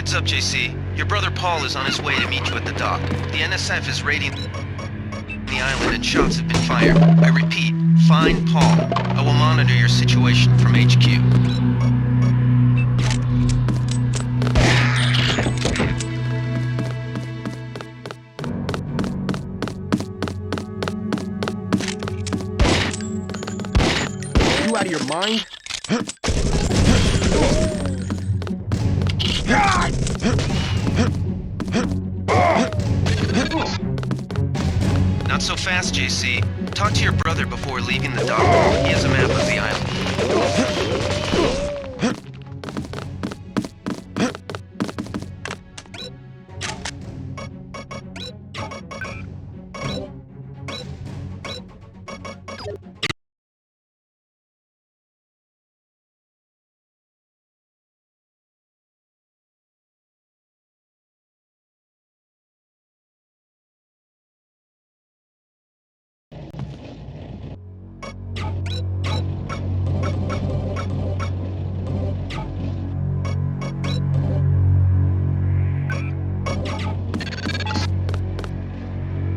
Heads up, JC. Your brother Paul is on his way to meet you at the dock. The NSF is raiding the island and shots have been fired. I repeat, find Paul. I will monitor your situation from HQ. You out of your mind? Not so fast, JC. Talk to your brother before leaving the dock. He has a map of the island.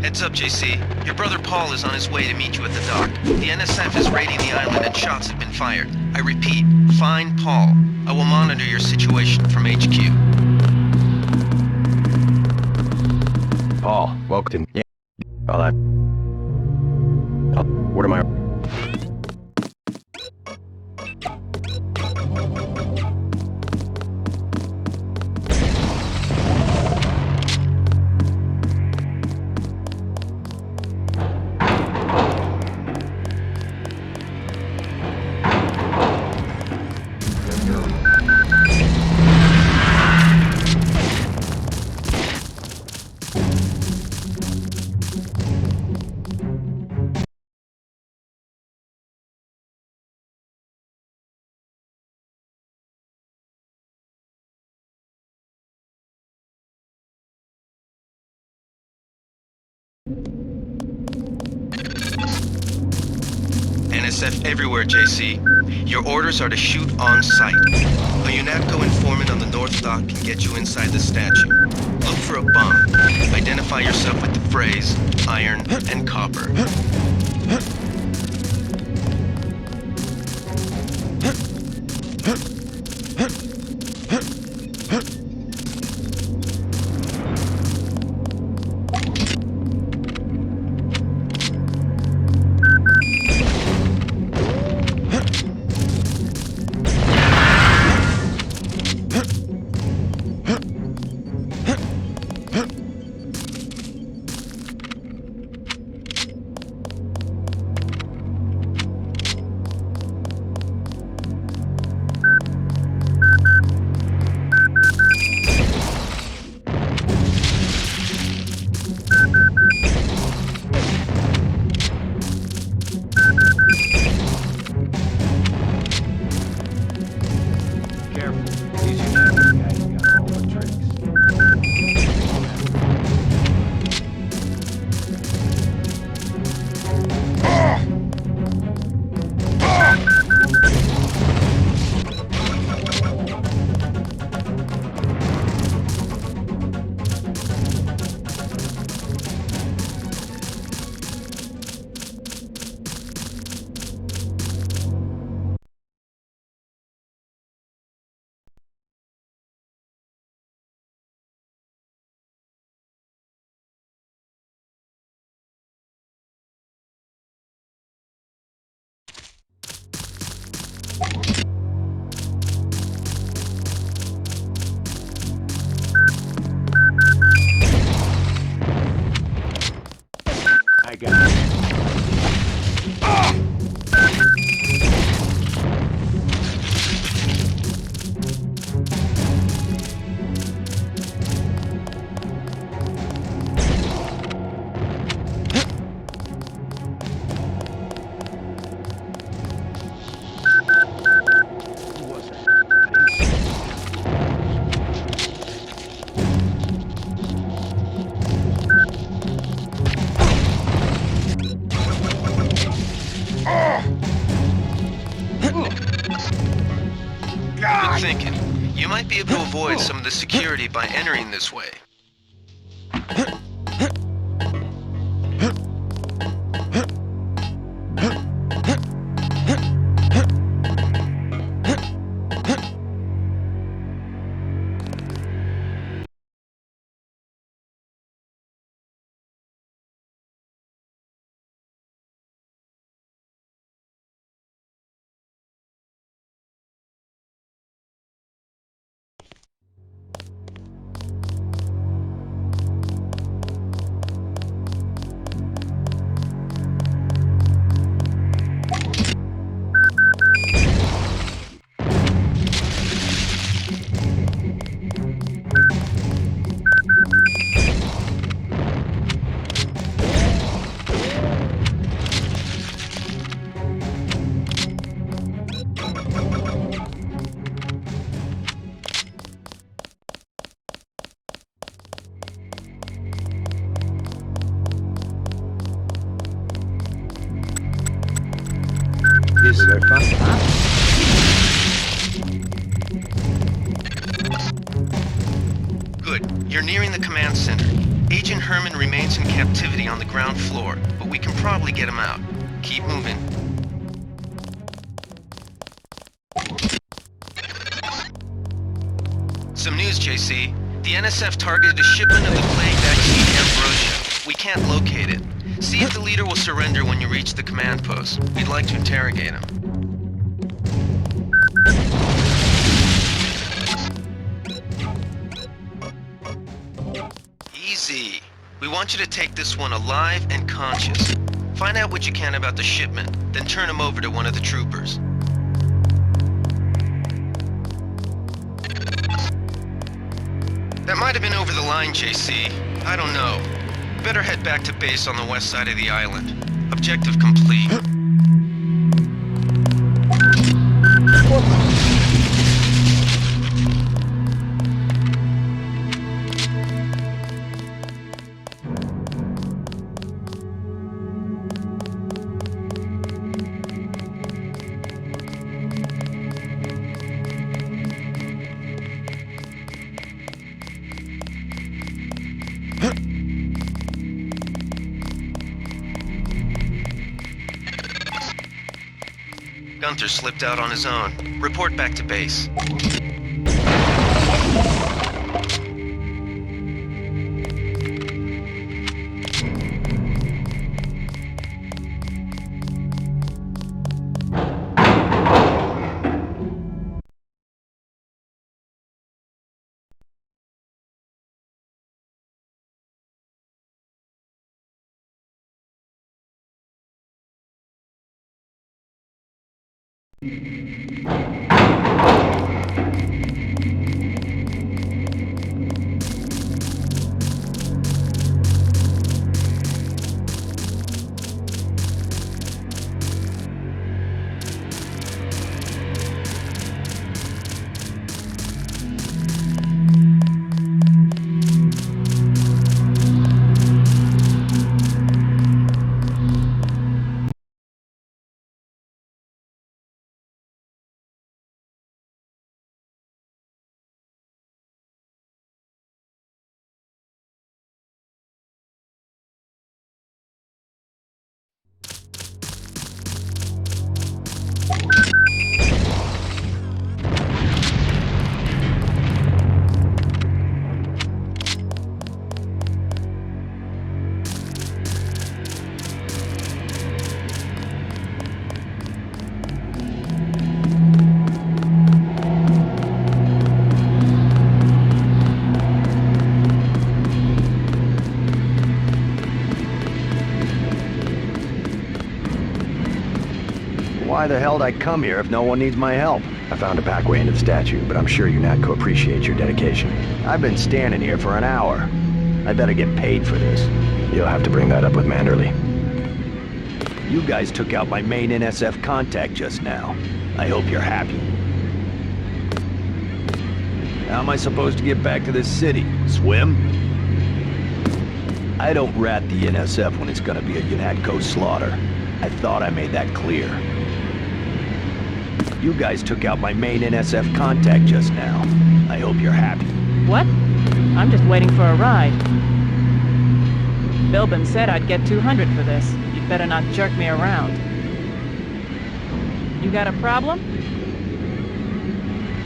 Heads up, JC. Your brother Paul is on his way to meet you at the dock. The NSF is raiding the island and shots have been fired. I repeat, find Paul. I will monitor your situation from HQ. Paul, welcome. Yeah. All that. What am I? NSF everywhere, JC. Your orders are to shoot on sight. A UNATCO informant on the North Dock can get you inside the statue. Look for a bomb. Identify yourself with the phrase, iron and copper. I got it. Good thinking. You might be able to avoid some of the security by entering this way. Is it fun? Good. You're nearing the command center. Agent Herman remains in captivity on the ground floor, but we can probably get him out. Keep moving. Some news, JC. The NSF targeted a shipment of the plague vaccine Ambrosia. We can't locate it. See if the leader will surrender when you reach the command post. We'd like to interrogate him. Easy. We want you to take this one alive and conscious. Find out what you can about the shipment, then turn him over to one of the troopers. That might have been over the line, JC. I don't know. Better head back to base on the west side of the island. Objective complete. Gunther slipped out on his own. Report back to base. Why the hell'd I come here if no one needs my help? I found a back way into the statue, but I'm sure UNATCO appreciates your dedication. I've been standing here for an hour. I better get paid for this. You'll have to bring that up with Manderley. You guys took out my main NSF contact just now. I hope you're happy. How am I supposed to get back to this city? Swim? I don't rat the NSF when it's gonna be a UNATCO slaughter. I thought I made that clear. You guys took out my main NSF contact just now. I hope you're happy. What? I'm just waiting for a ride. Bilbin said I'd get 200 for this. You'd better not jerk me around. You got a problem?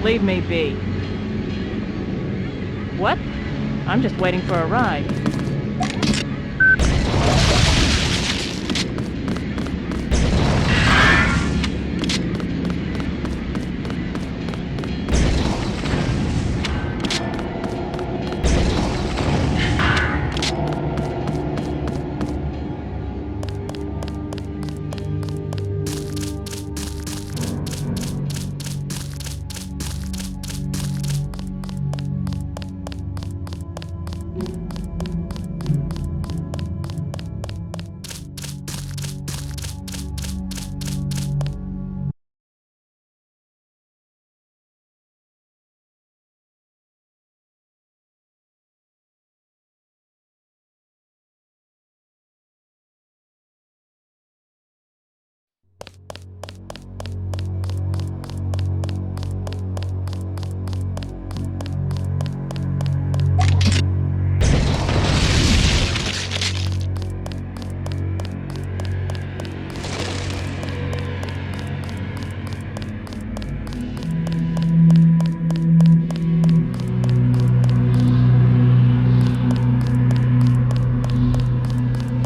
Leave me be. What? I'm just waiting for a ride.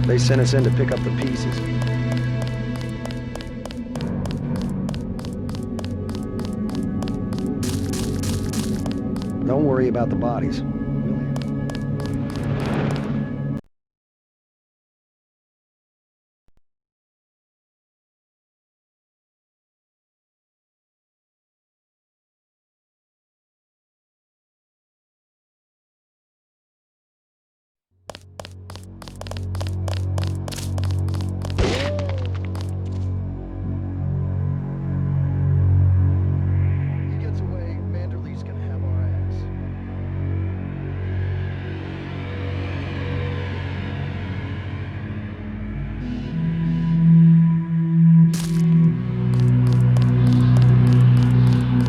They sent us in to pick up the pieces. Don't worry about the bodies.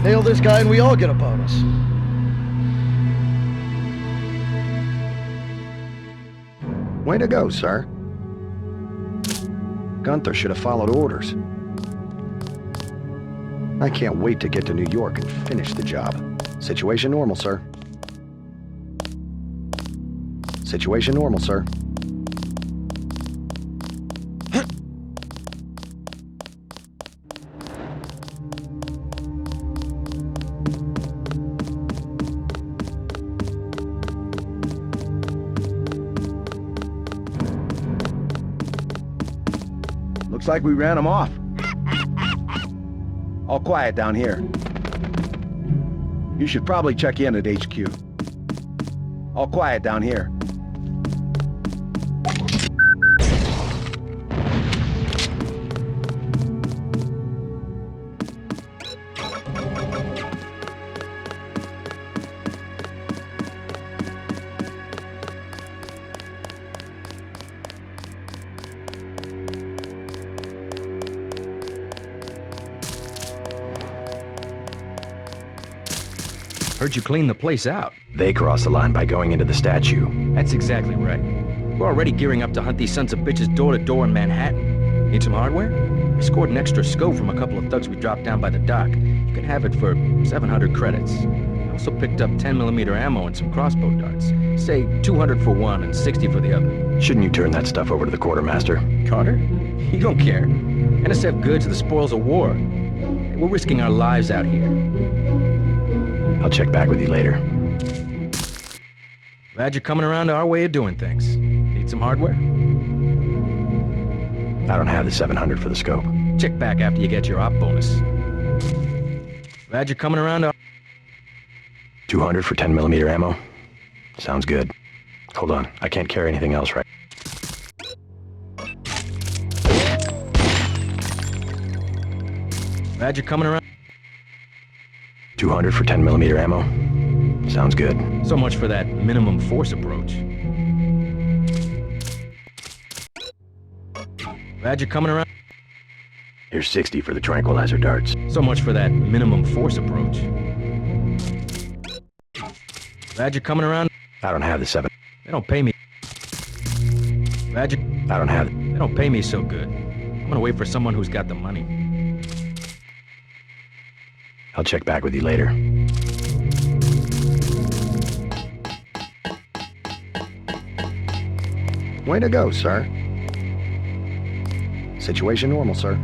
Nail this guy and we all get a bonus. Way to go, sir. Gunther should have followed orders. I can't wait to get to New York and finish the job. Situation normal, sir. Situation normal, sir. Looks like we ran them off. All quiet down here. You should probably check in at HQ. All quiet down here. Heard you clean the place out. They crossed the line by going into the statue. That's exactly right. We're already gearing up to hunt these sons of bitches door to door in Manhattan. Need some hardware? I scored an extra scope from a couple of thugs we dropped down by the dock. You can have it for 700 credits. I also picked up 10mm ammo and some crossbow darts. Say 200 for one and 60 for the other. Shouldn't you turn that stuff over to the quartermaster? Carter? You don't care. NSF goods are the spoils of war. We're risking our lives out here. I'll check back with you later. Glad you're coming around to our way of doing things. Need some hardware? I don't have the 700 for the scope. Check back after you get your op bonus. Glad you're coming around to... 200 for 10mm ammo? Sounds good. Hold on, I can't carry anything else right. Glad you're coming around... 200 for 10mm ammo? Sounds good. So much for that minimum force approach. Glad you're coming around... Here's 60 for the tranquilizer darts. So much for that minimum force approach. Glad you're coming around. I don't have the 7. They don't pay me. Glad you... I don't have... They don't pay me so good. I'm gonna wait for someone who's got the money. I'll check back with you later. Way to go, sir. Situation normal, sir.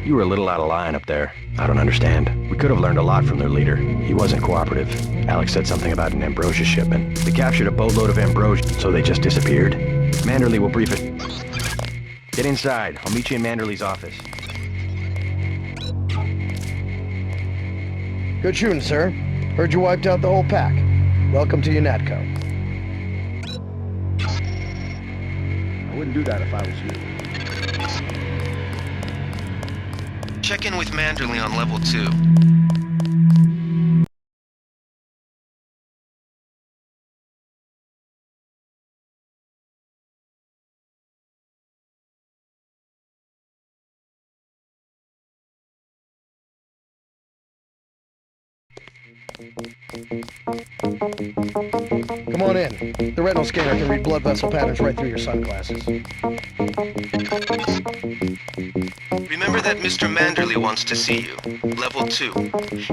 You were a little out of line up there. I don't understand. We could have learned a lot from their leader. He wasn't cooperative. Alex said something about an ambrosia shipment. They captured a boatload of ambrosia, so they just disappeared. Manderley will brief it. Get inside. I'll meet you in Manderley's office. Good shooting, sir. Heard you wiped out the whole pack. Welcome to UNATCO. I wouldn't do that if I was you. Check in with Manderley on level 2. Come on in. The retinal scanner can read blood vessel patterns right through your sunglasses. Remember that Mr. Manderley wants to see you. Level 2.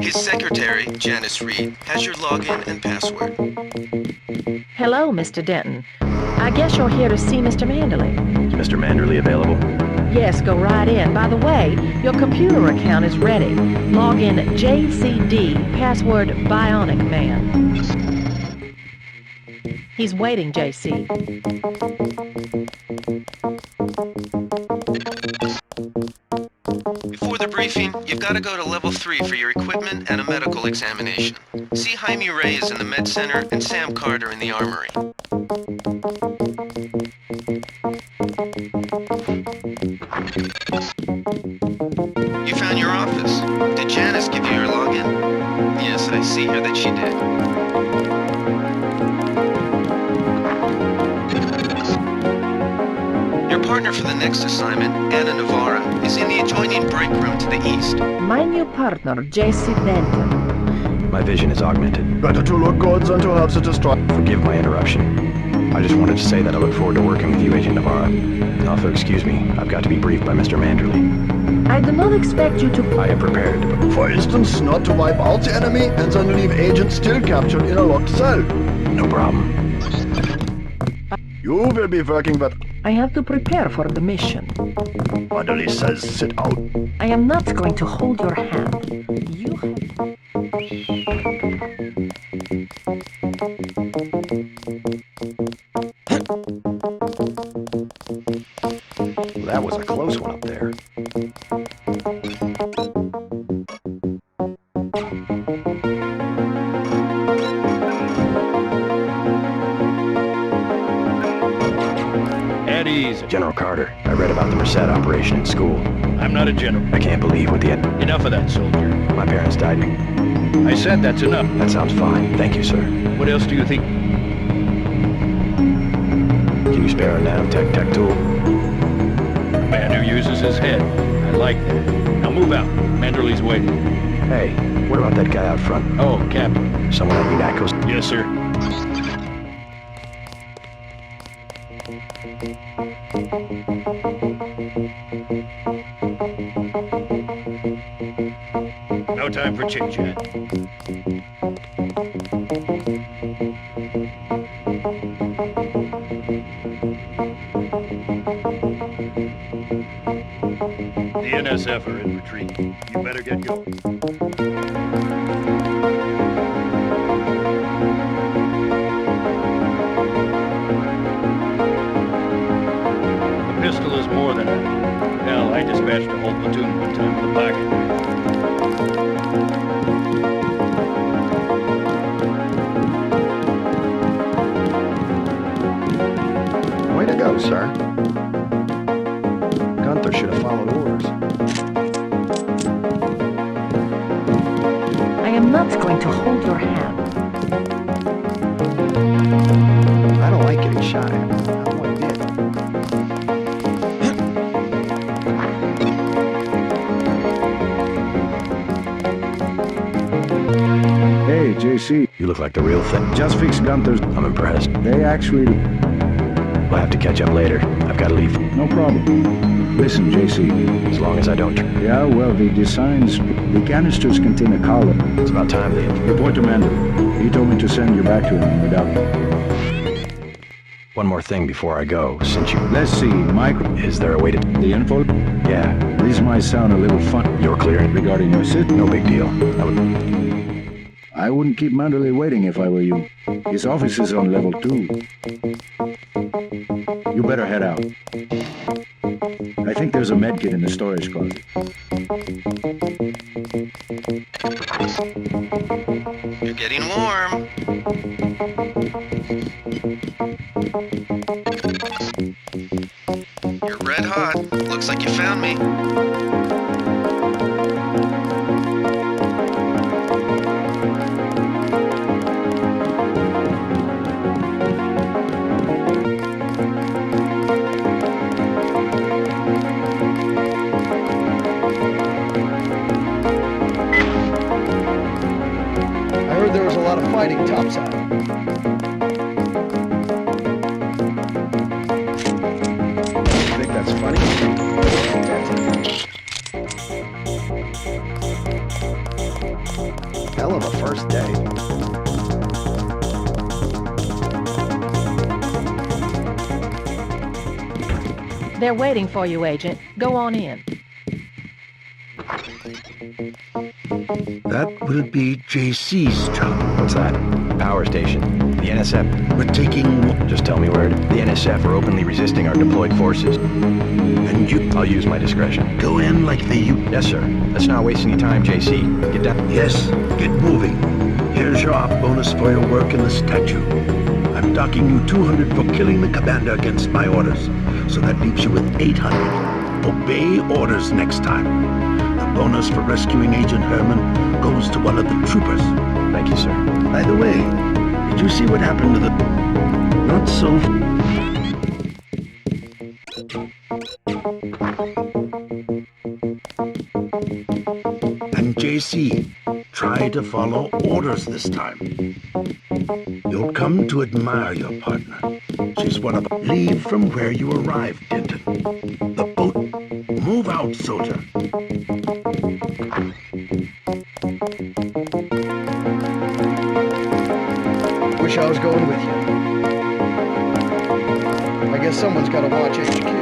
His secretary, Janice Reed, has your login and password. Hello, Mr. Denton. I guess you're here to see Mr. Manderley. Is Mr. Manderley available? Yes, go right in. By the way, your computer account is ready. Log in JCD, password Bionic Man. He's waiting, JC. Before the briefing, you've got to go to level 3 for your equipment and a medical examination. See Jaime Reyes in the med center and Sam Carter in the armory. You found your office. Did Janice give you your login? Yes, I see here that she did. Your partner for the next assignment, Anna Navarra, is in the adjoining break room to the east. My new partner, JC Denton. My vision is augmented. Better to look good than to have to destroy. Forgive my interruption. I just wanted to say that I look forward to working with you, Agent Navarra. Also, excuse me, I've got to be briefed by Mr. Manderley. I do not expect you to... I am prepared. For instance, not to wipe out the enemy and then leave agents still captured in a locked cell. No problem. You will be working with... I have to prepare for the mission. Manderley says sit out. I am not going to hold your hand. You have... That was a close one up there. At ease. General Carter, I read about the Merced operation in school. I'm not a general. I can't believe what the end. Enough of that, soldier. My parents died. I said that's enough. That sounds fine. Thank you, sir. What else do you think? Can you spare a nanotech tool? Man who uses his head. I like that. Now move out. Manderley's waiting. Hey, what about that guy out front? Oh, Captain. Someone at UNATCO's... Yes, sir. No time for chit-chat. The NSF are in retreat. You better get going. The pistol is more than a... Hell, I dispatched a whole platoon one time with a pocket knife. Way to go, sir. Gunther should have followed orders. I am not going to hold your hand. I don't like getting shot at. Not one bit. JC. You look like the real thing. Just fixed Gunther's. I'm impressed. They actually... We'll have to catch up later. I've got to leave. No problem. Listen, JC. As long as I don't... Yeah, well, the designs... The canisters contain a collar. It's about time, Liam. Report to Mandel. He told me to send you back to him without... One more thing before I go, since you... Let's see, Micro... Is there a way to... The info? Yeah. This might sound a little fun. You're clear. Regarding your sit? No big deal. I wouldn't keep Manderley waiting if I were you. His office is on level 2. You better head out. I think there's a medkit in the storage closet. You're getting warm. You're red hot. Looks like you found me. I heard there was a lot of fighting topside. Think that's funny? Hell of a first day. They're waiting for you, Agent. Go on in. That will be JC's job. What's that? Power station. The NSF. We're taking... Just tell me where to... The NSF are openly resisting our deployed forces. And you I'll use my discretion. go in like the... Yes, sir. Let's not waste any time, JC. Get down. Yes, get moving. Here's your op bonus for your work in the statue. I'm docking you 200 for killing the commander against my orders. So that leaves you with 800. Obey orders next time. The bonus for rescuing Agent Herman goes to one of the troopers. Thank you, sir. By the way, did you see what happened to the... Not so... And JC, try to follow orders this time. You'll come to admire your partner. She's one of the... Leave from where you arrived, Denton. The boat... Move out, soldier. Wish I was going with you. I guess someone's got to watch HQ.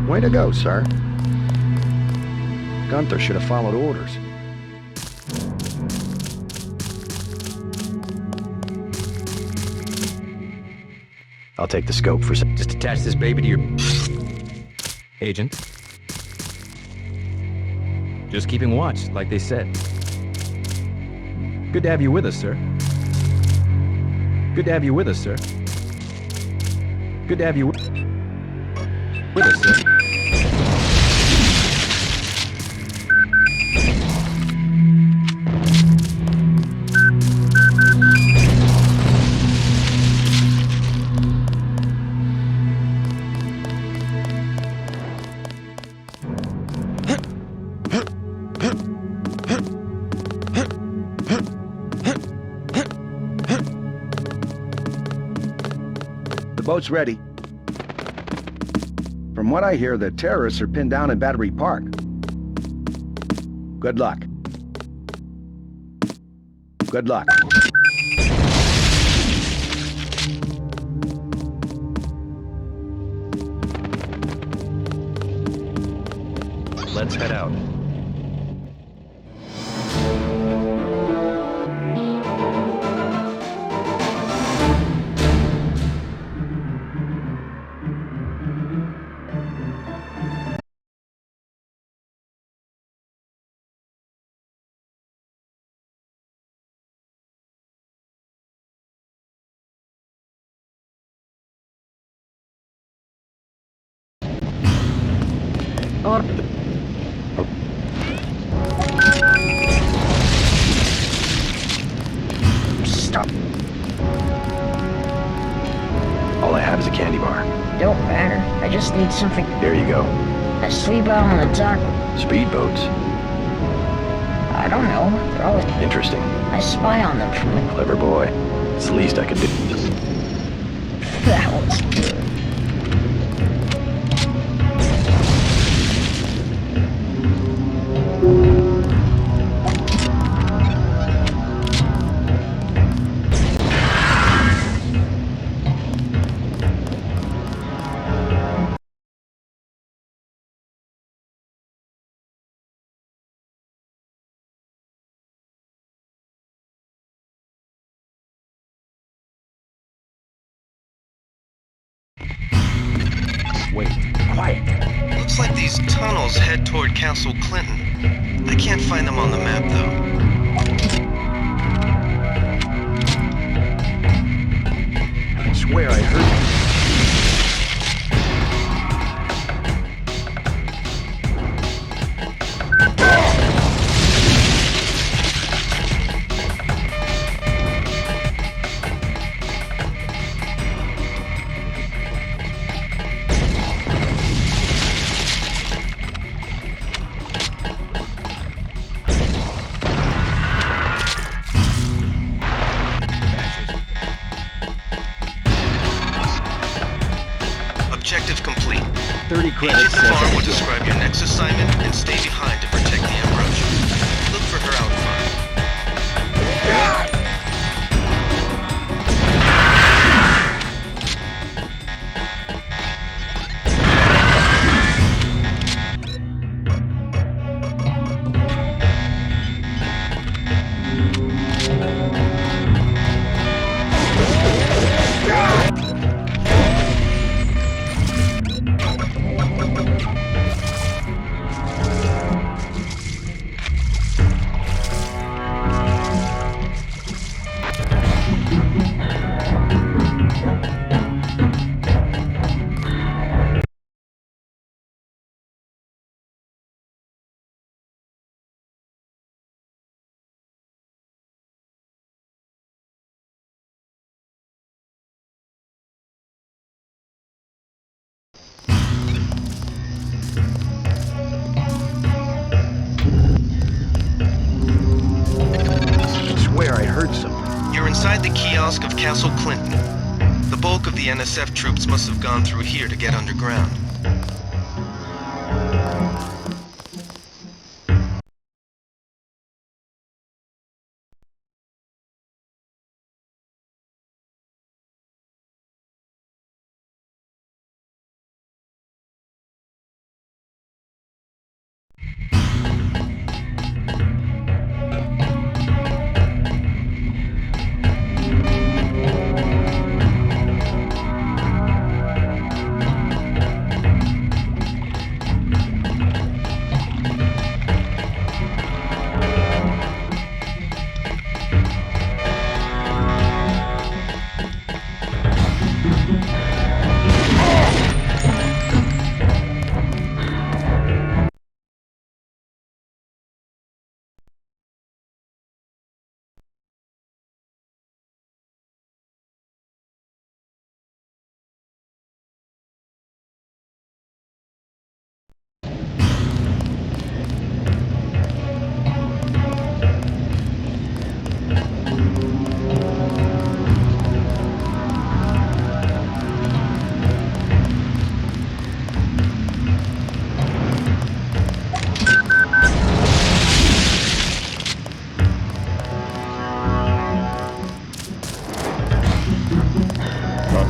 Way to go, sir. Gunther should have followed orders. I'll take the scope for some... Just attach this baby to your... Agent. Just keeping watch, like they said. Good to have you with us, sir. Good to have you with us, sir. Good to have you with us, sir. The boat's ready. From what I hear, the terrorists are pinned down in Battery Park. Good luck. Good luck. let's head out. Stop. All I have is a candy bar. Don't matter. I just need something. Here you go. I sleep out on the dock. Speedboats. I don't know. They're always. Interesting. I spy on them from the. Clever boy. It's the least I could do. That was good. Wait, quiet. Looks like these tunnels head toward Castle Clinton. I can't find them on the map, though. I swear I heard you. Objective complete. 30 credits. Agent Farr will describe your next assignment and stay behind to protect the ambrosia. Look for her out front. You're inside the kiosk of Castle Clinton. The bulk of the NSF troops must have gone through here to get underground.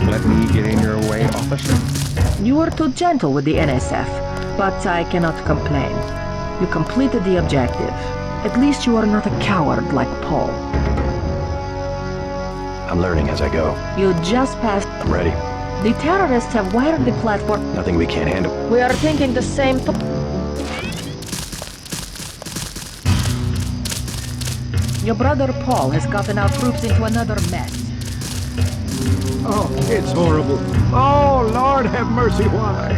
Let me get in your way, officer. You were too gentle with the NSF, but I cannot complain. You completed the objective. At least you are not a coward like Paul. I'm learning as I go. You just passed. I'm ready. The terrorists have wired the platform. Nothing we can't handle. We are thinking the same. Your brother Paul has gotten our troops into another mess. Oh, it's horrible. Oh, Lord have mercy, why?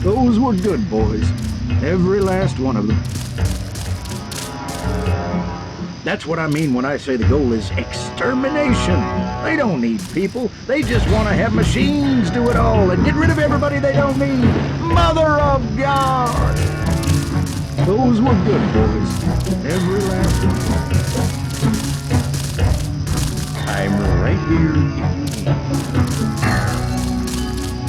Those were good boys. Every last one of them. That's what I mean when I say the goal is extermination. They don't need people. They just want to have machines do it all and get rid of everybody they don't need. Mother of God! Those were good boys. Every last one. I'm right here if you need me.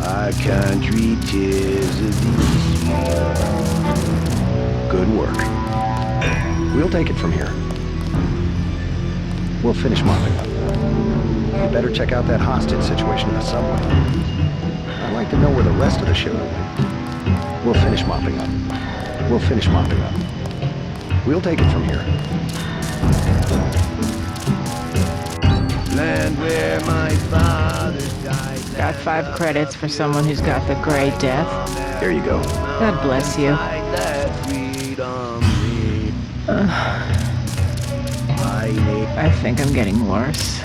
Our country tis a beast. Good work. We'll take it from here. We'll finish mopping up. You better check out that hostage situation in the subway. I'd like to know where the rest of the show will be. We'll finish mopping up. We'll finish mopping up. We'll take it from here. Land where my father died. Got 5 credits for someone who's got the Gray Death. There you go. God bless you. I think I'm getting worse.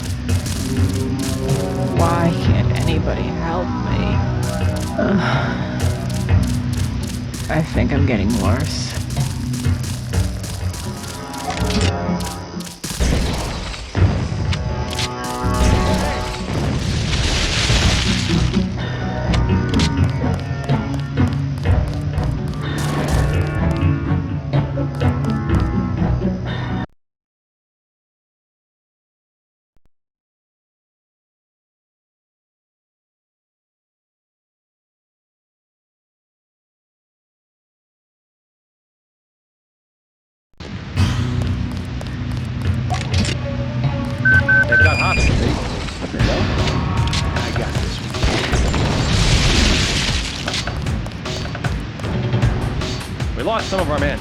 Why can't anybody help me? I think I'm getting worse. They've got hostages. What the hell? I got this one. We lost some of our men.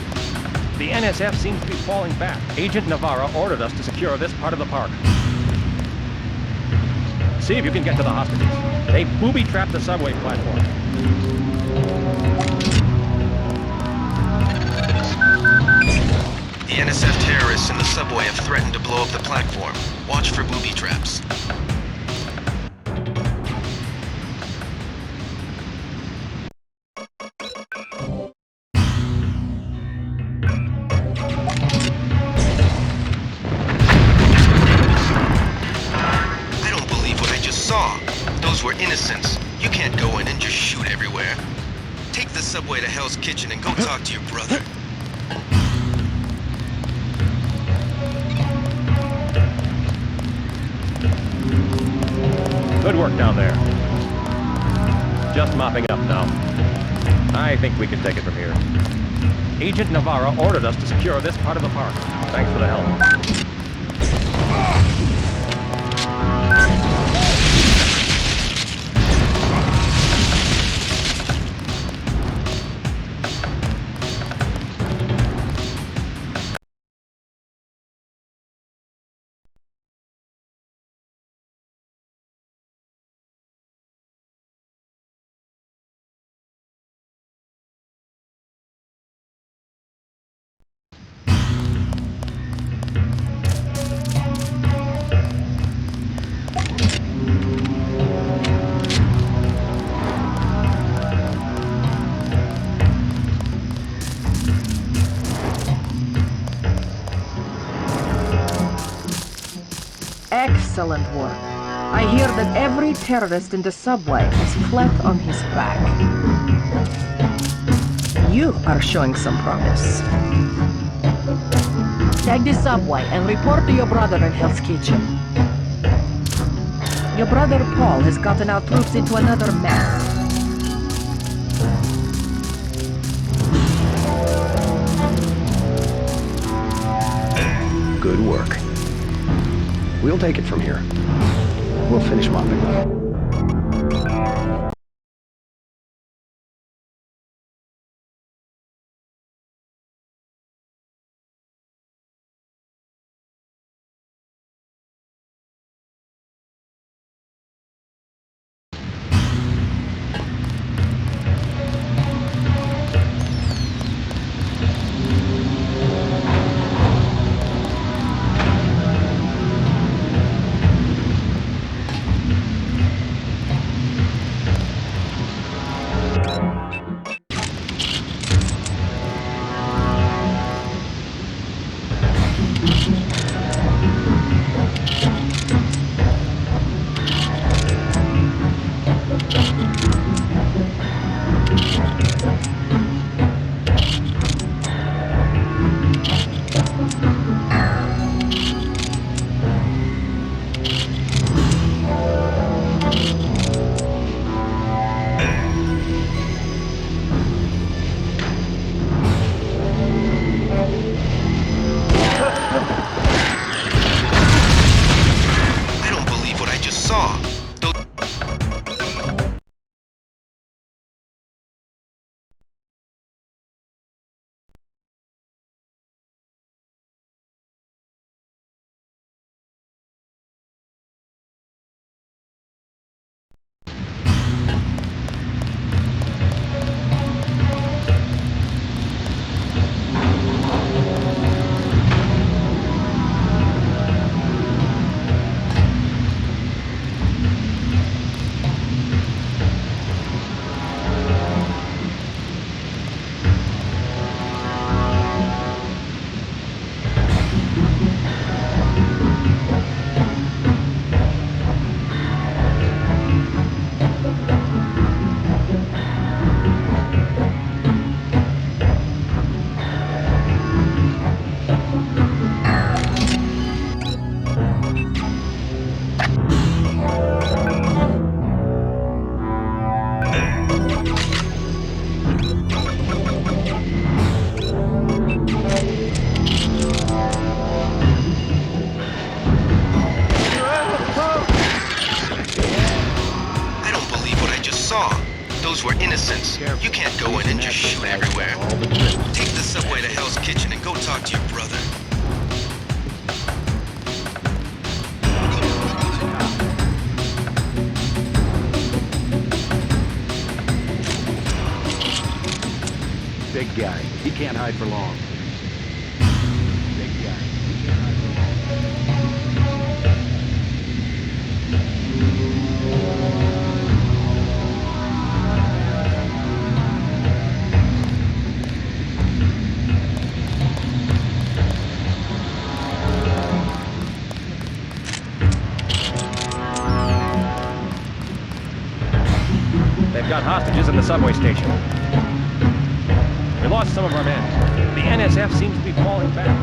The NSF seems to be falling back. Agent Navarro ordered us to secure this part of the park. See if you can get to the hostages. They booby-trapped the subway platform. The NSF terrorists in the subway have threatened to blow up the platform. Watch for booby traps. I don't believe what I just saw. Those were innocents. You can't go in and just shoot everywhere. Take the subway to Hell's Kitchen and go talk to your brother. Good work down there. Just mopping up now. I think we can take it from here. Agent Navarro ordered us to secure this part of the park. Thanks for the help. Excellent work. I hear that every terrorist in the subway has fled on his back. You are showing some promise. Take the subway and report to your brother in Hell's Kitchen. Your brother Paul has gotten our troops into another mess. Good work. We'll take it from here. We'll finish mopping up. I don't believe what I just saw. Those were innocents. You can't go in and just shoot everywhere. Take the subway to Hell's Kitchen and go talk to your brother. Big guy. He can't hide for long. Big guy. He can't hide for long. They've got hostages in the subway station. We lost some of our men. The NSF seems to be falling back.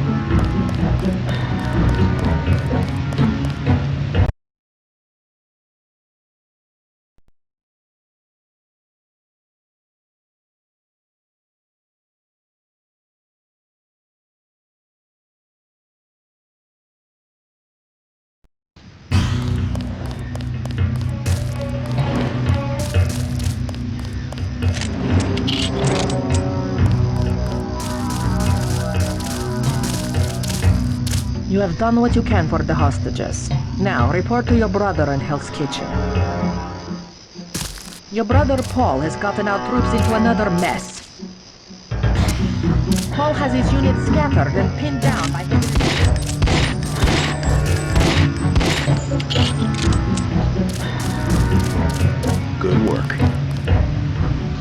You have done what you can for the hostages. Now, report to your brother in Hell's Kitchen. Your brother Paul has gotten our troops into another mess. Paul has his unit scattered and pinned down by his... Good work.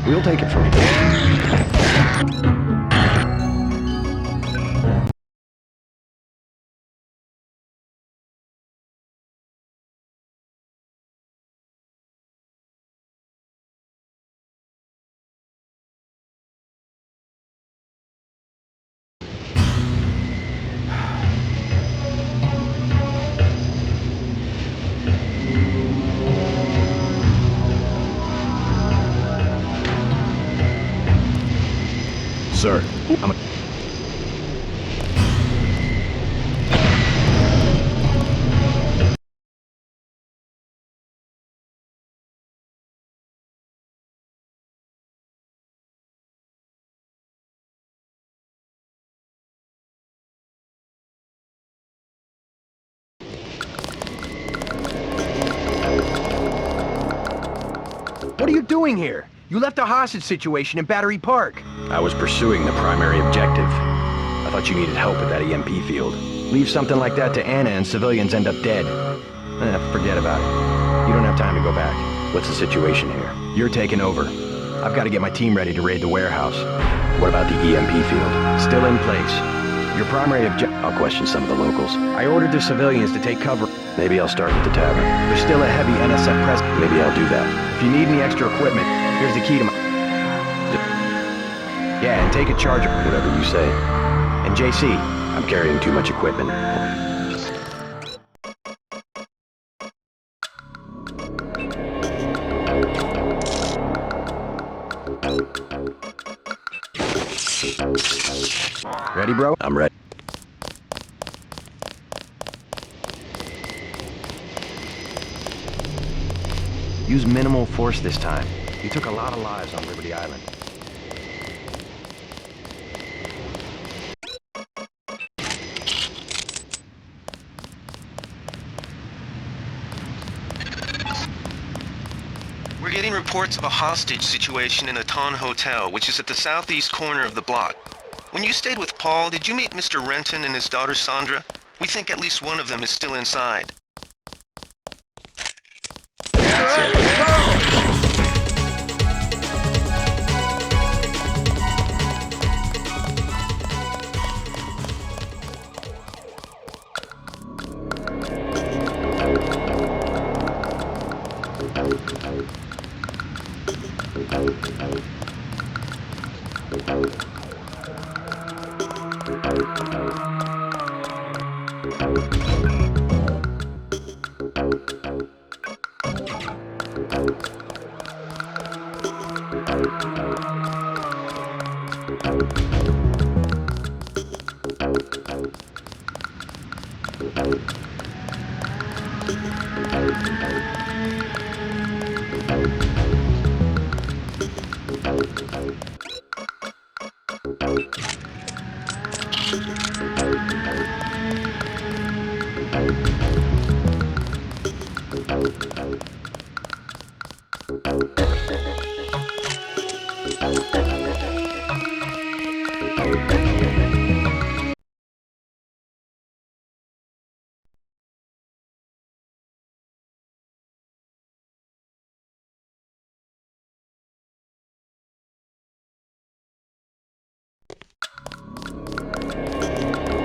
We'll take it from here. Sir, What are you doing here? You left a hostage situation in Battery Park. I was pursuing the primary objective. I thought you needed help at that EMP field. Leave something like that to Anna and civilians end up dead. Forget about it. You don't have time to go back. What's the situation here? You're taking over. I've got to get my team ready to raid the warehouse. What about the EMP field? Still in place. Your primary objective... I'll question some of the locals. I ordered the civilians to take cover. Maybe I'll start with the tavern. There's still a heavy NSF presence. Maybe I'll do that. If you need any extra equipment, here's the key to my... Yeah, and take a charger. Whatever you say. And JC, I'm carrying too much equipment. Ready, bro? I'm ready. Use minimal force this time. You took a lot of lives on Liberty Island. We're getting reports of a hostage situation in a Ton Hotel, which is at the southeast corner of the block. When you stayed with Paul, did you meet Mr. Renton and his daughter Sandra? We think at least one of them is still inside.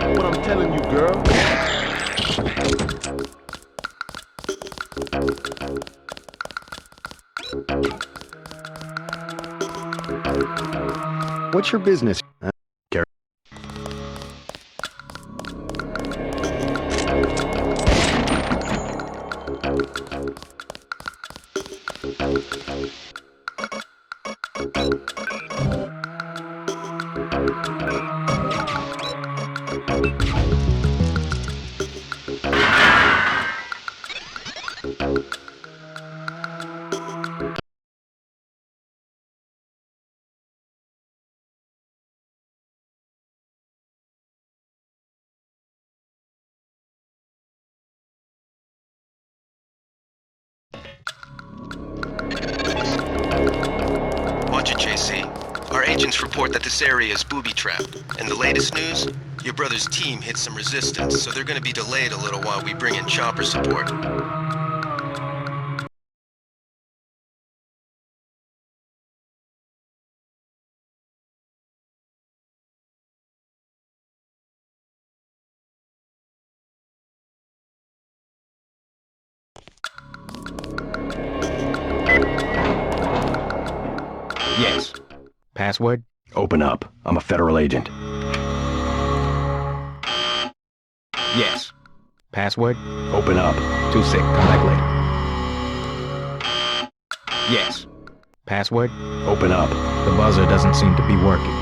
What I'm telling you, girl. What's your business? Watch it, JC. Our agents report that this area is booby-trapped. And the latest news? Your brother's team hit some resistance, so they're gonna be delayed a little while we bring in chopper support. Yes. Password? Open up. I'm a federal agent. Yes. Password? Open up. Too sick. Come back later. Yes. Password? Open up. The buzzer doesn't seem to be working.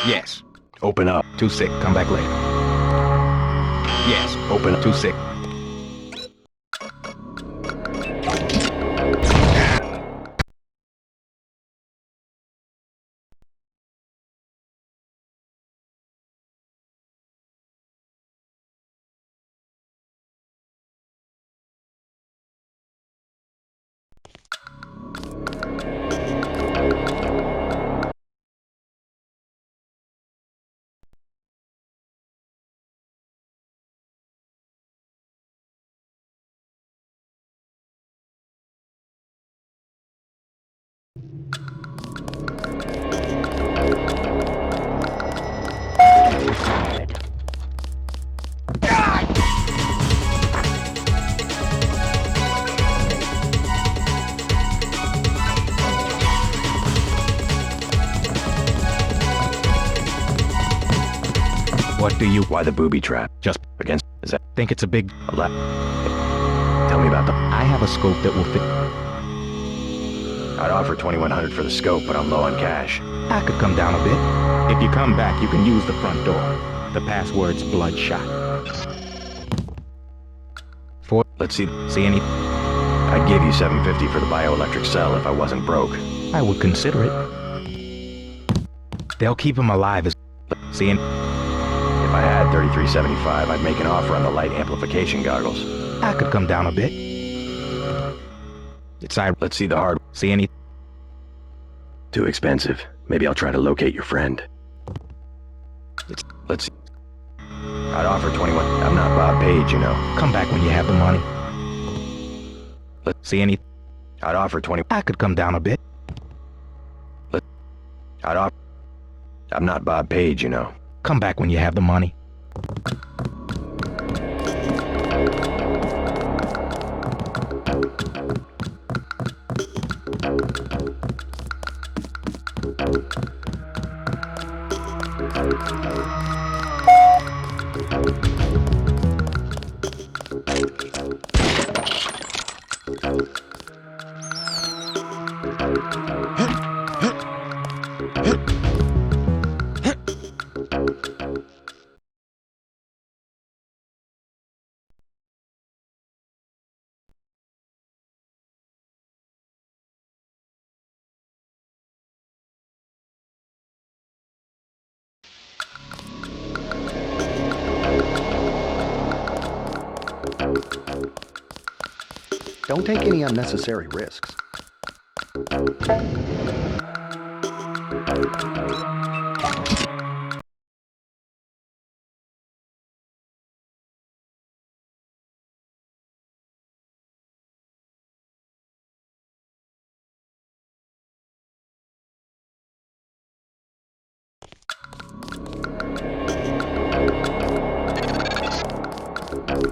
Yes. Open up. Too sick. Come back later. Yes. Open up. Too sick. What do you... Why the booby trap? Just Against... Is that... think it's a big... Tell me about them. I have a scope that will fit... I'd offer $2,100 for the scope, but I'm low on cash. I could come down a bit. If you come back, you can use the front door. The password's bloodshot. Let's see. See any... I'd give you $750 for the bioelectric cell if I wasn't broke. I would consider it. They'll keep him alive as... Seeing... If I had $33.75, I'd make an offer on the light amplification goggles. I could come down a bit. Let's see the hard... See any... Too expensive. Maybe I'll try to locate your friend. Let's see. I'd offer 21. I'm not Bob Page, you know. Come back when you have the money. Let's See any... I'd offer 20. I could come down a bit. I'd offer... I'm not Bob Page, you know. Come back when you have the money. Don't take any unnecessary risks.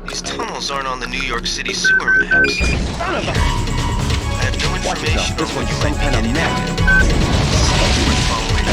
These tunnels aren't on the New York City sewer maps. Son of a... I have no information on what you might be getting at. See, we're following.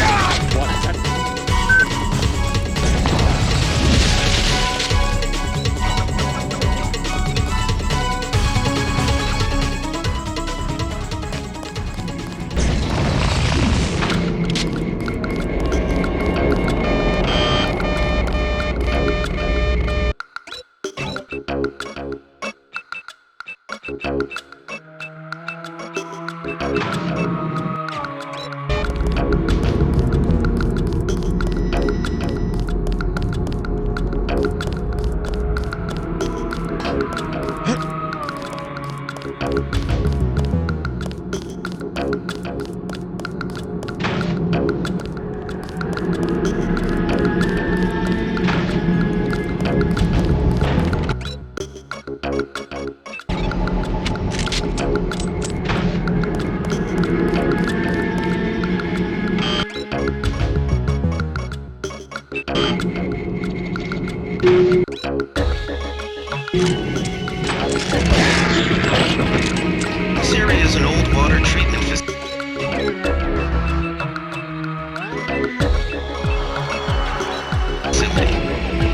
This area is an old water treatment facility.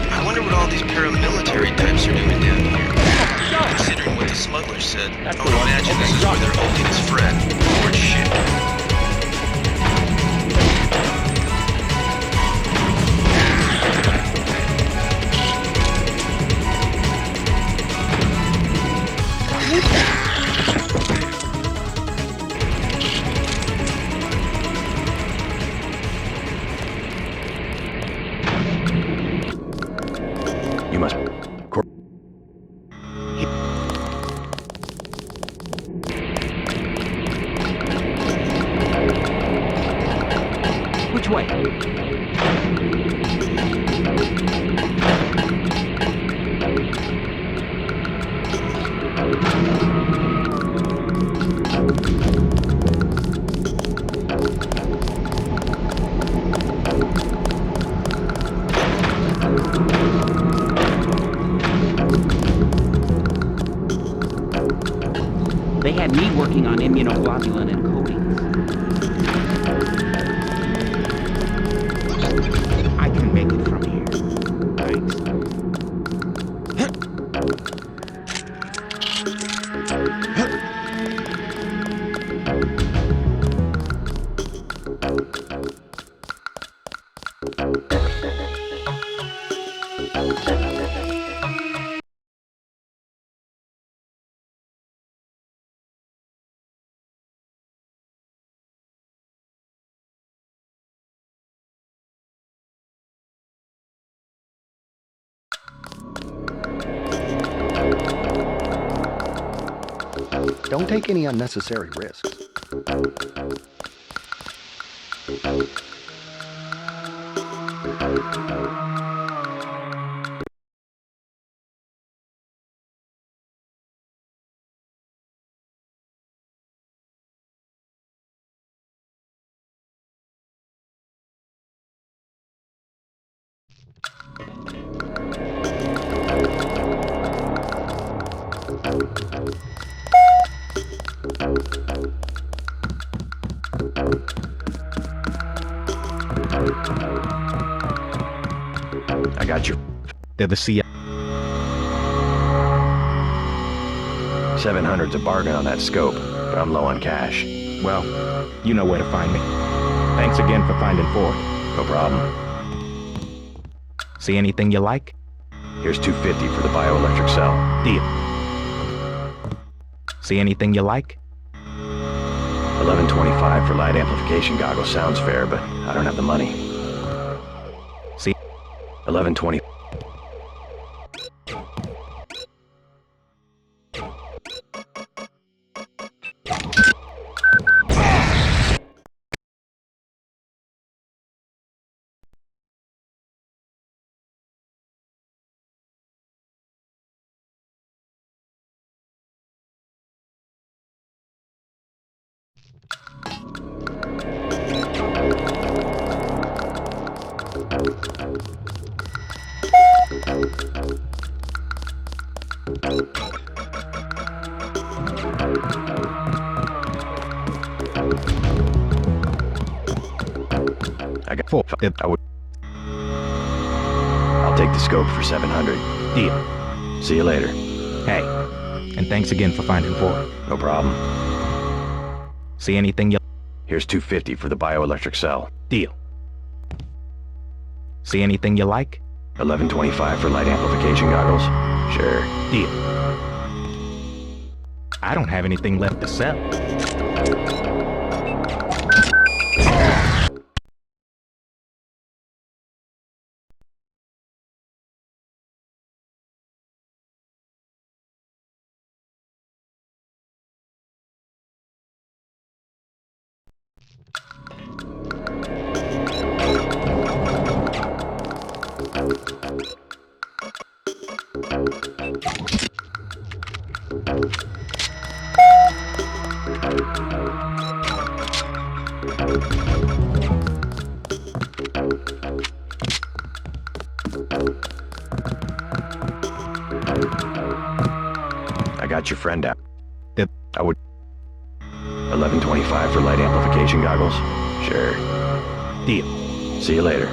I wonder what all these paramilitary types are doing down here. Considering what the smuggler said, I would imagine this is where they're holding his friend. Or shit. You must... Which way? They had me working on immunoglobulin and coatings. I can make it from here. Don't take any unnecessary risks. I got you. They're the CIA. 700's a bargain on that scope, but I'm low on cash. Well, you know where to find me. Thanks again for finding Ford. No problem. See anything you like? Here's $250 for the bioelectric cell. Deal. See anything you like? $11.25 for light amplification goggles sounds fair, but I don't have the money. See? $11.20. I got Four. I'll take the scope for 700. Deal. See you later. Hey, and thanks again for finding Ford. No problem. See anything you... Here's $250 for the bioelectric cell. Deal. See anything you like? $11.25 for light amplification goggles. Sure. Deal. I don't have anything left to sell. I got your friend out. I would... $11.25 for light amplification goggles. Sure. Deal. See you later.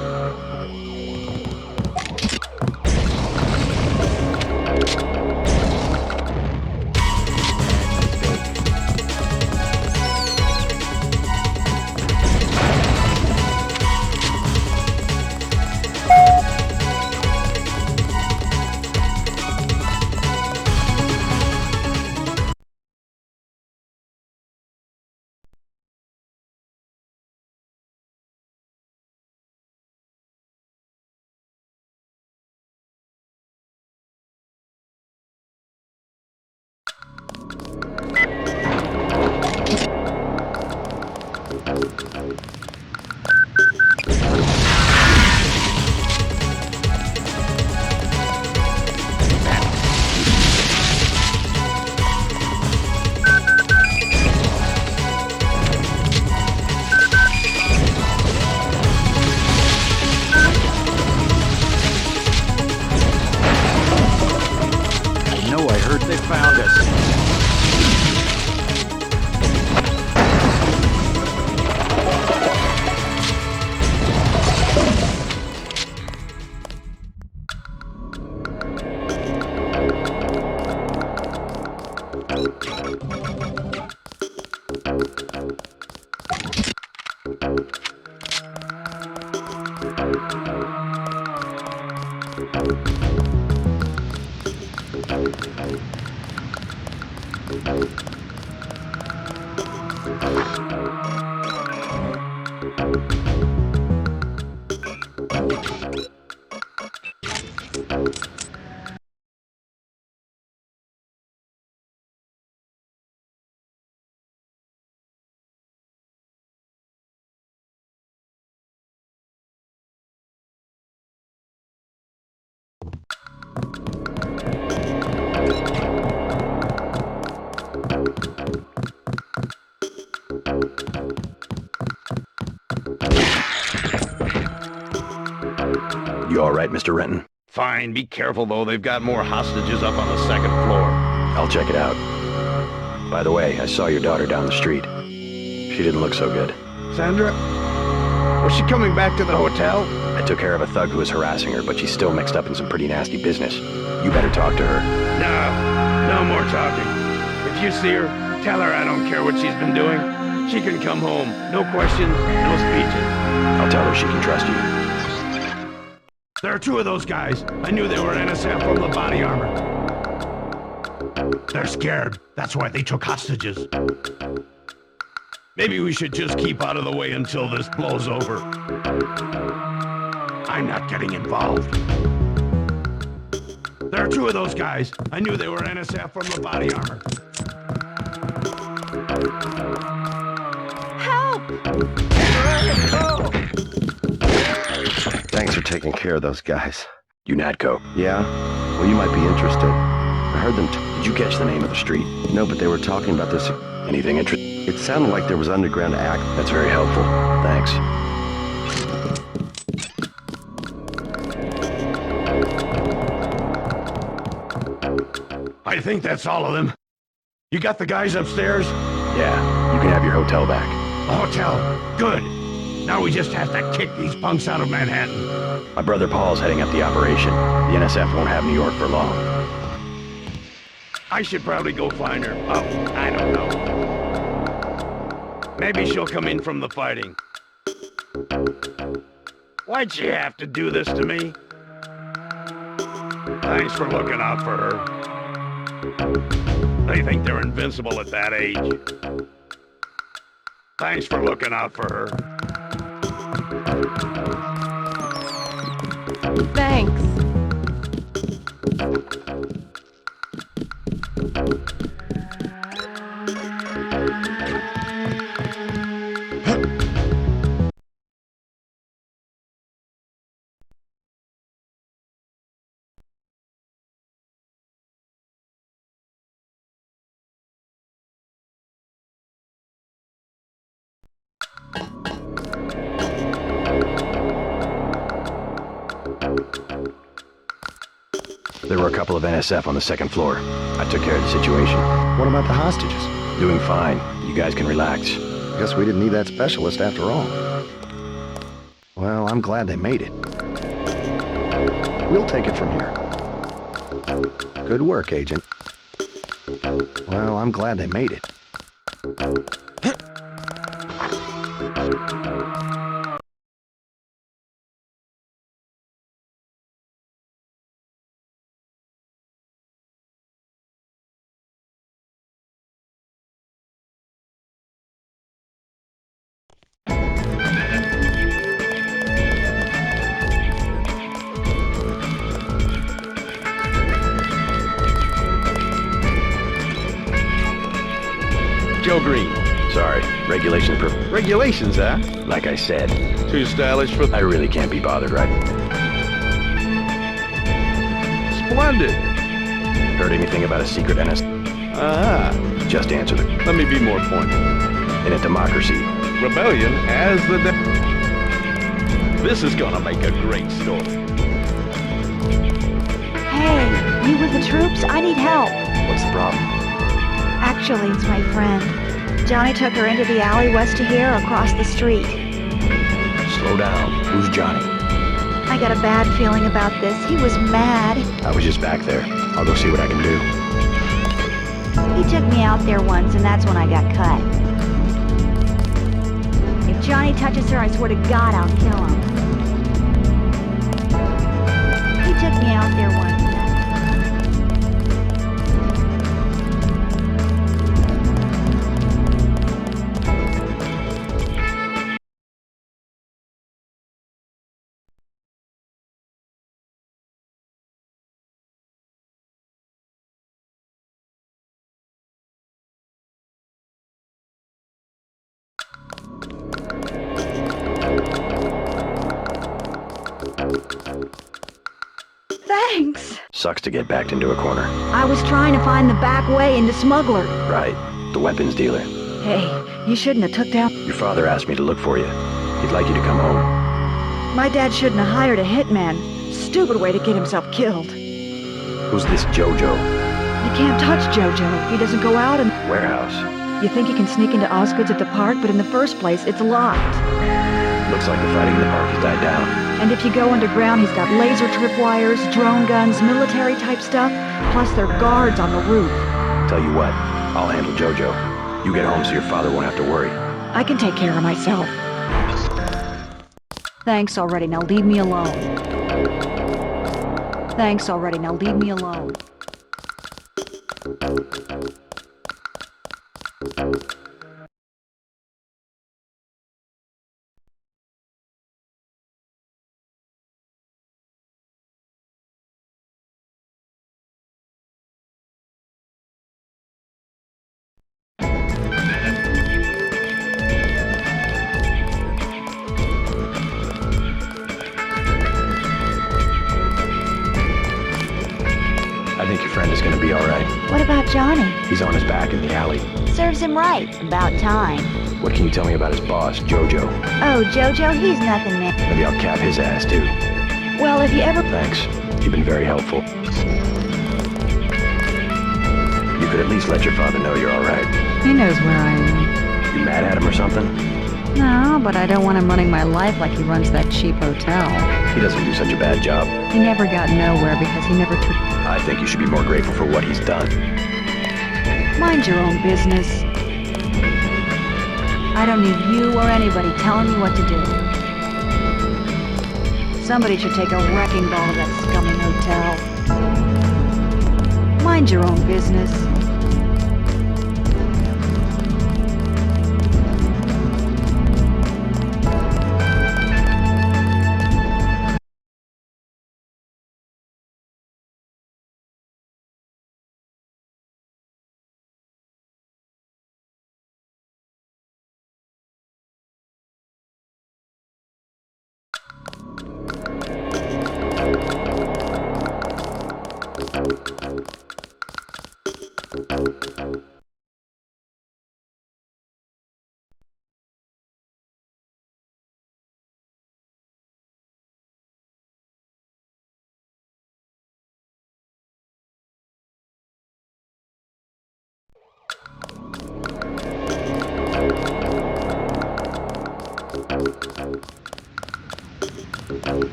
They found us. right, Mr. Renton? Fine, be careful though. They've got more hostages up on the second floor. I'll check it out. By the way, I saw your daughter down the street. She didn't look so good. Sandra? Was she coming back to the hotel? I took care of a thug who was harassing her, but she's still mixed up in some pretty nasty business. You better talk to her. No more talking. If you see her, tell her I don't care what she's been doing. She can come home. No questions, no speeches. I'll tell her she can trust you. There are two of those guys. I knew they were NSF from the body armor. They're scared. That's why they took hostages. Maybe we should just keep out of the way until this blows over. I'm not getting involved. There are two of those guys. I knew they were NSF from the body armor. Thanks for taking care of those guys. UNATCO. Yeah? Well, you might be interested. I heard them Did you catch the name of the street? No, but they were talking about this. Anything interesting? It sounded like there was underground act. That's very helpful. Thanks. I think that's all of them. You got the guys upstairs? Yeah, you can have your hotel back. A hotel. Good. Now we just have to kick these punks out of Manhattan. My brother Paul's heading up the operation. The NSF won't have New York for long. I should probably go find her. Oh, I don't know. Maybe she'll come in from the fighting. Why'd she have to do this to me? Thanks for looking out for her. They think they're invincible at that age. Thanks for looking out for her. Thanks. There were a couple of NSF on the second floor. I took care of the situation. What about the hostages? Doing fine. You guys can relax. Guess we didn't need that specialist after all. Well, I'm glad they made it. We'll take it from here. Good work, Agent. Well, I'm glad they made it. Joe Green. Sorry, regulations Regulations, huh? Like I said, Too stylish for... I really can't be bothered, right? Splendid. Heard anything about a secret NS? Just answer the... Let me be more pointed. In a democracy. Rebellion as the... This is gonna make a great story. Hey, you with the troops? I need help. What's the problem? Actually, it's my friend. Johnny took her into the alley west of here, across the street. Slow down. Who's Johnny? I got a bad feeling about this. He was mad. I was just back there. I'll go see what I can do. He took me out there once, and that's when I got cut. If Johnny touches her, I swear to God I'll kill him. He took me out there once. Thanks. Sucks to get backed into a corner. I was trying to find the back way into Smuggler. Right. The weapons dealer. Hey, you shouldn't have took down... Your father asked me to look for you. He'd like you to come home. My dad shouldn't have hired a hitman. stupid way to get himself killed. Who's this Jojo? You can't touch Jojo. He doesn't go out and... Warehouse. You think you can sneak into Osgood's at the park, but in the first place, it's locked. Looks like the fighting in the park has died down. And if you go underground, he's got laser tripwires, drone guns, military-type stuff, plus there are guards on the roof. Tell you what, I'll handle Jojo. You get home so your father won't have to worry. I can take care of myself. Thanks already, now leave me alone. Thanks already, now leave me alone. I think your friend is gonna be alright. What about Johnny? He's on his back in the alley. Serves him right. About time. What can you tell me about his boss, Jojo? Oh, Jojo, he's nothing, man. Maybe I'll cap his ass, too. Well, if you ever... Thanks. You've been very helpful. You could at least let your father know you're alright. He knows where I am. You mad at him or something? No, but I don't want him running my life like he runs that cheap hotel. He doesn't do such a bad job. He never got nowhere because he never took... I think you should be more grateful for what he's done. Mind your own business. I don't need you or anybody telling me what to do. Somebody should take a wrecking ball to that scummy hotel. Mind your own business.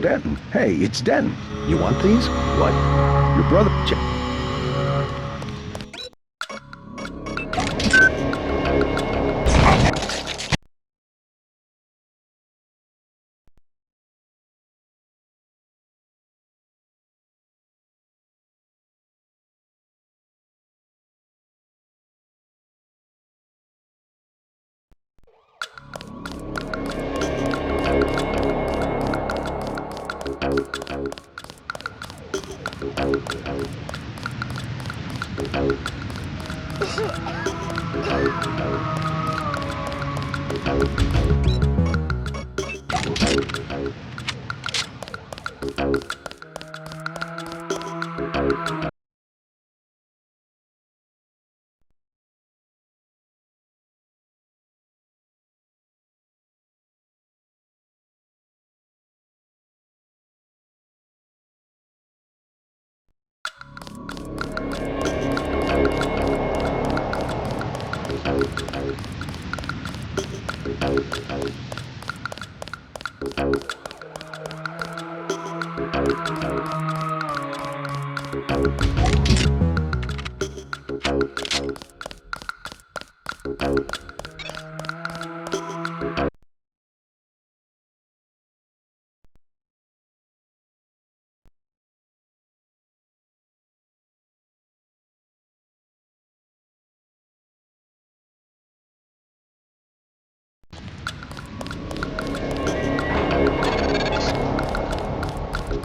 Denton. Hey, it's Denton. You want these? What? Your brother...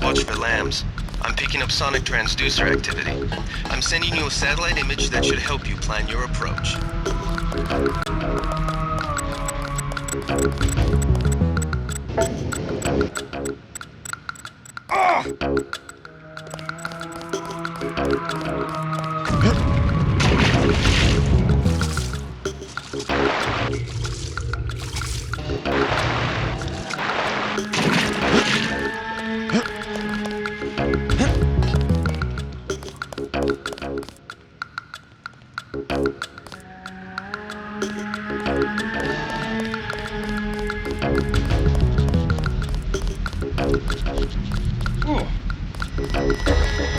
Watch for lambs. I'm picking up sonic transducer activity. I'm sending you a satellite image that should help you plan your approach. Look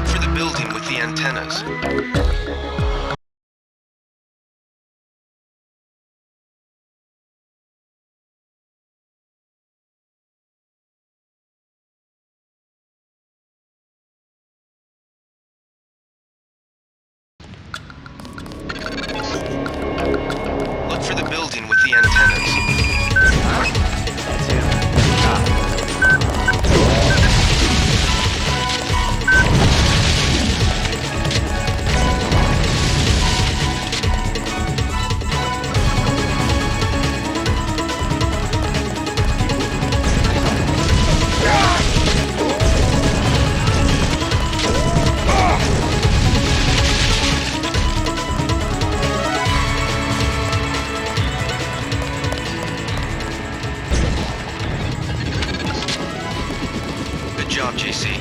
for the building with the antennas. Look for the building with the antennas. That's him. Good job, JC.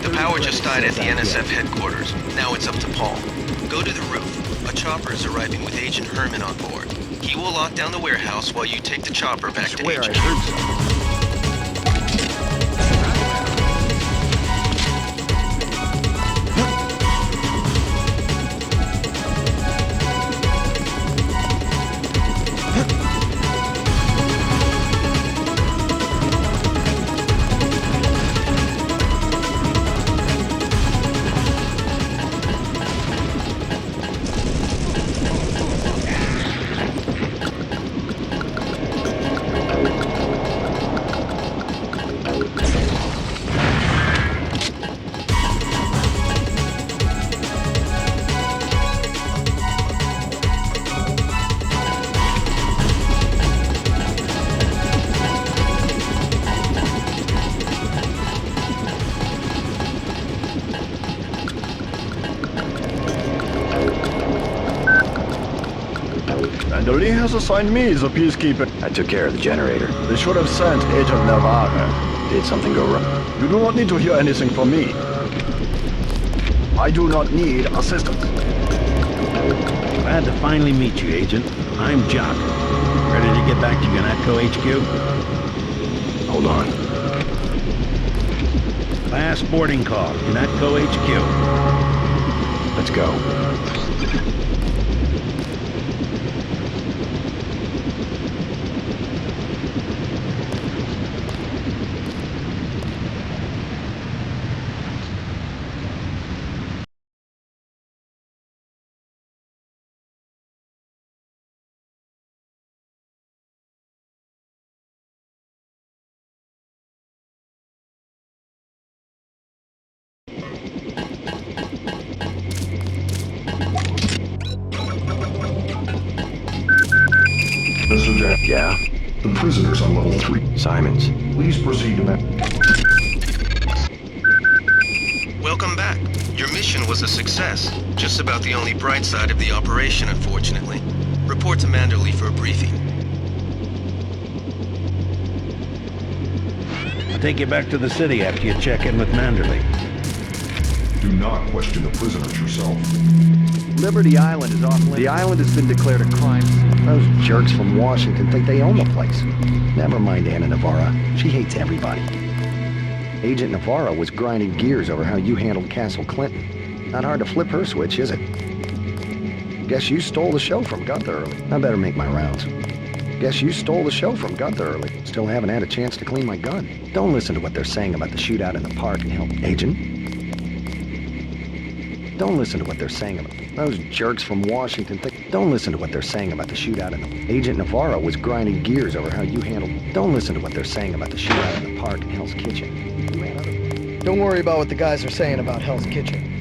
The power just died at the NSF headquarters. Now it's up to Paul. Go to the roof. A chopper is arriving with Agent Herman on board. He will lock down the warehouse while you take the chopper back to Where I HQ. heard something. And Lee has assigned me the peacekeeper. I took care of the generator. They should have sent Agent Navarre. Did something go wrong? You do not need to hear anything from me. I do not need assistance. Glad to finally meet you, Agent. I'm Jock. Ready to get back to UNATCO HQ? Hold on. Last boarding call, UNATCO HQ. Let's go. Mr. Jack. Yeah? The prisoner's on level 3. Simons. Please proceed to Welcome back. Your mission was a success. Just about the only bright side of the operation, unfortunately. Report to Manderley for a briefing. I'll take you back to the city after you check in with Manderley. Do not question the prisoners yourself. Liberty Island is off limits. The island has been declared a crime scene. Those jerks from Washington think they own the place. Never mind Anna Navarra. She hates everybody. Agent Navarra was grinding gears over how you handled Castle Clinton. Not hard to flip her switch, is it? Guess you stole the show from Gunther early. I better make my rounds. Guess you stole the show from Gunther early. Still haven't had a chance to clean my gun. Don't listen to what they're saying about the shootout in the park and help. Agent? Don't listen to what they're saying about those jerks from Washington. Don't listen to what they're saying about the shootout in the... Agent Navarro was grinding gears over how you handled... Don't listen to what they're saying about the shootout in the park and Hell's Kitchen. Don't worry about what the guys are saying about Hell's Kitchen.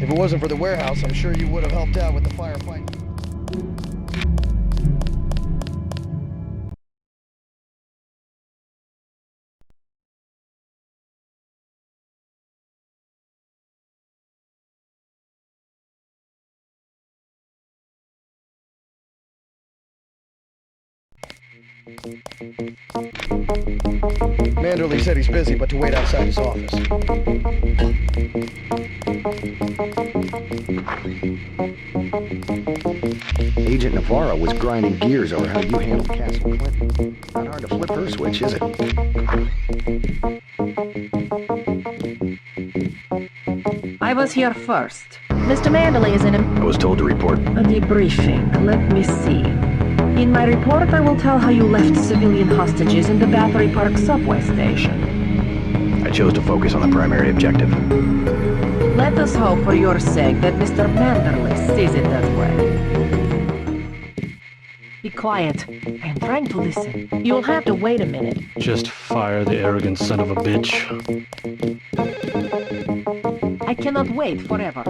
If it wasn't for the warehouse, I'm sure you would have helped out with the firefight. Manderley said he's busy, but to wait outside his office. Agent Navarro was grinding gears over how you handled Castle Clinton. Not hard to flip her switch, is it? I was here first. Mr. Manderley is in a I was told to report. debriefing. Let me see. In my report, I will tell how you left civilian hostages in the Battery Park subway station. I chose to focus on the primary objective. Let us hope for your sake that Mr. Manderley sees it that way. Be quiet. I am trying to listen. You'll have to wait a minute. Just fire the arrogant son of a bitch. I cannot wait forever.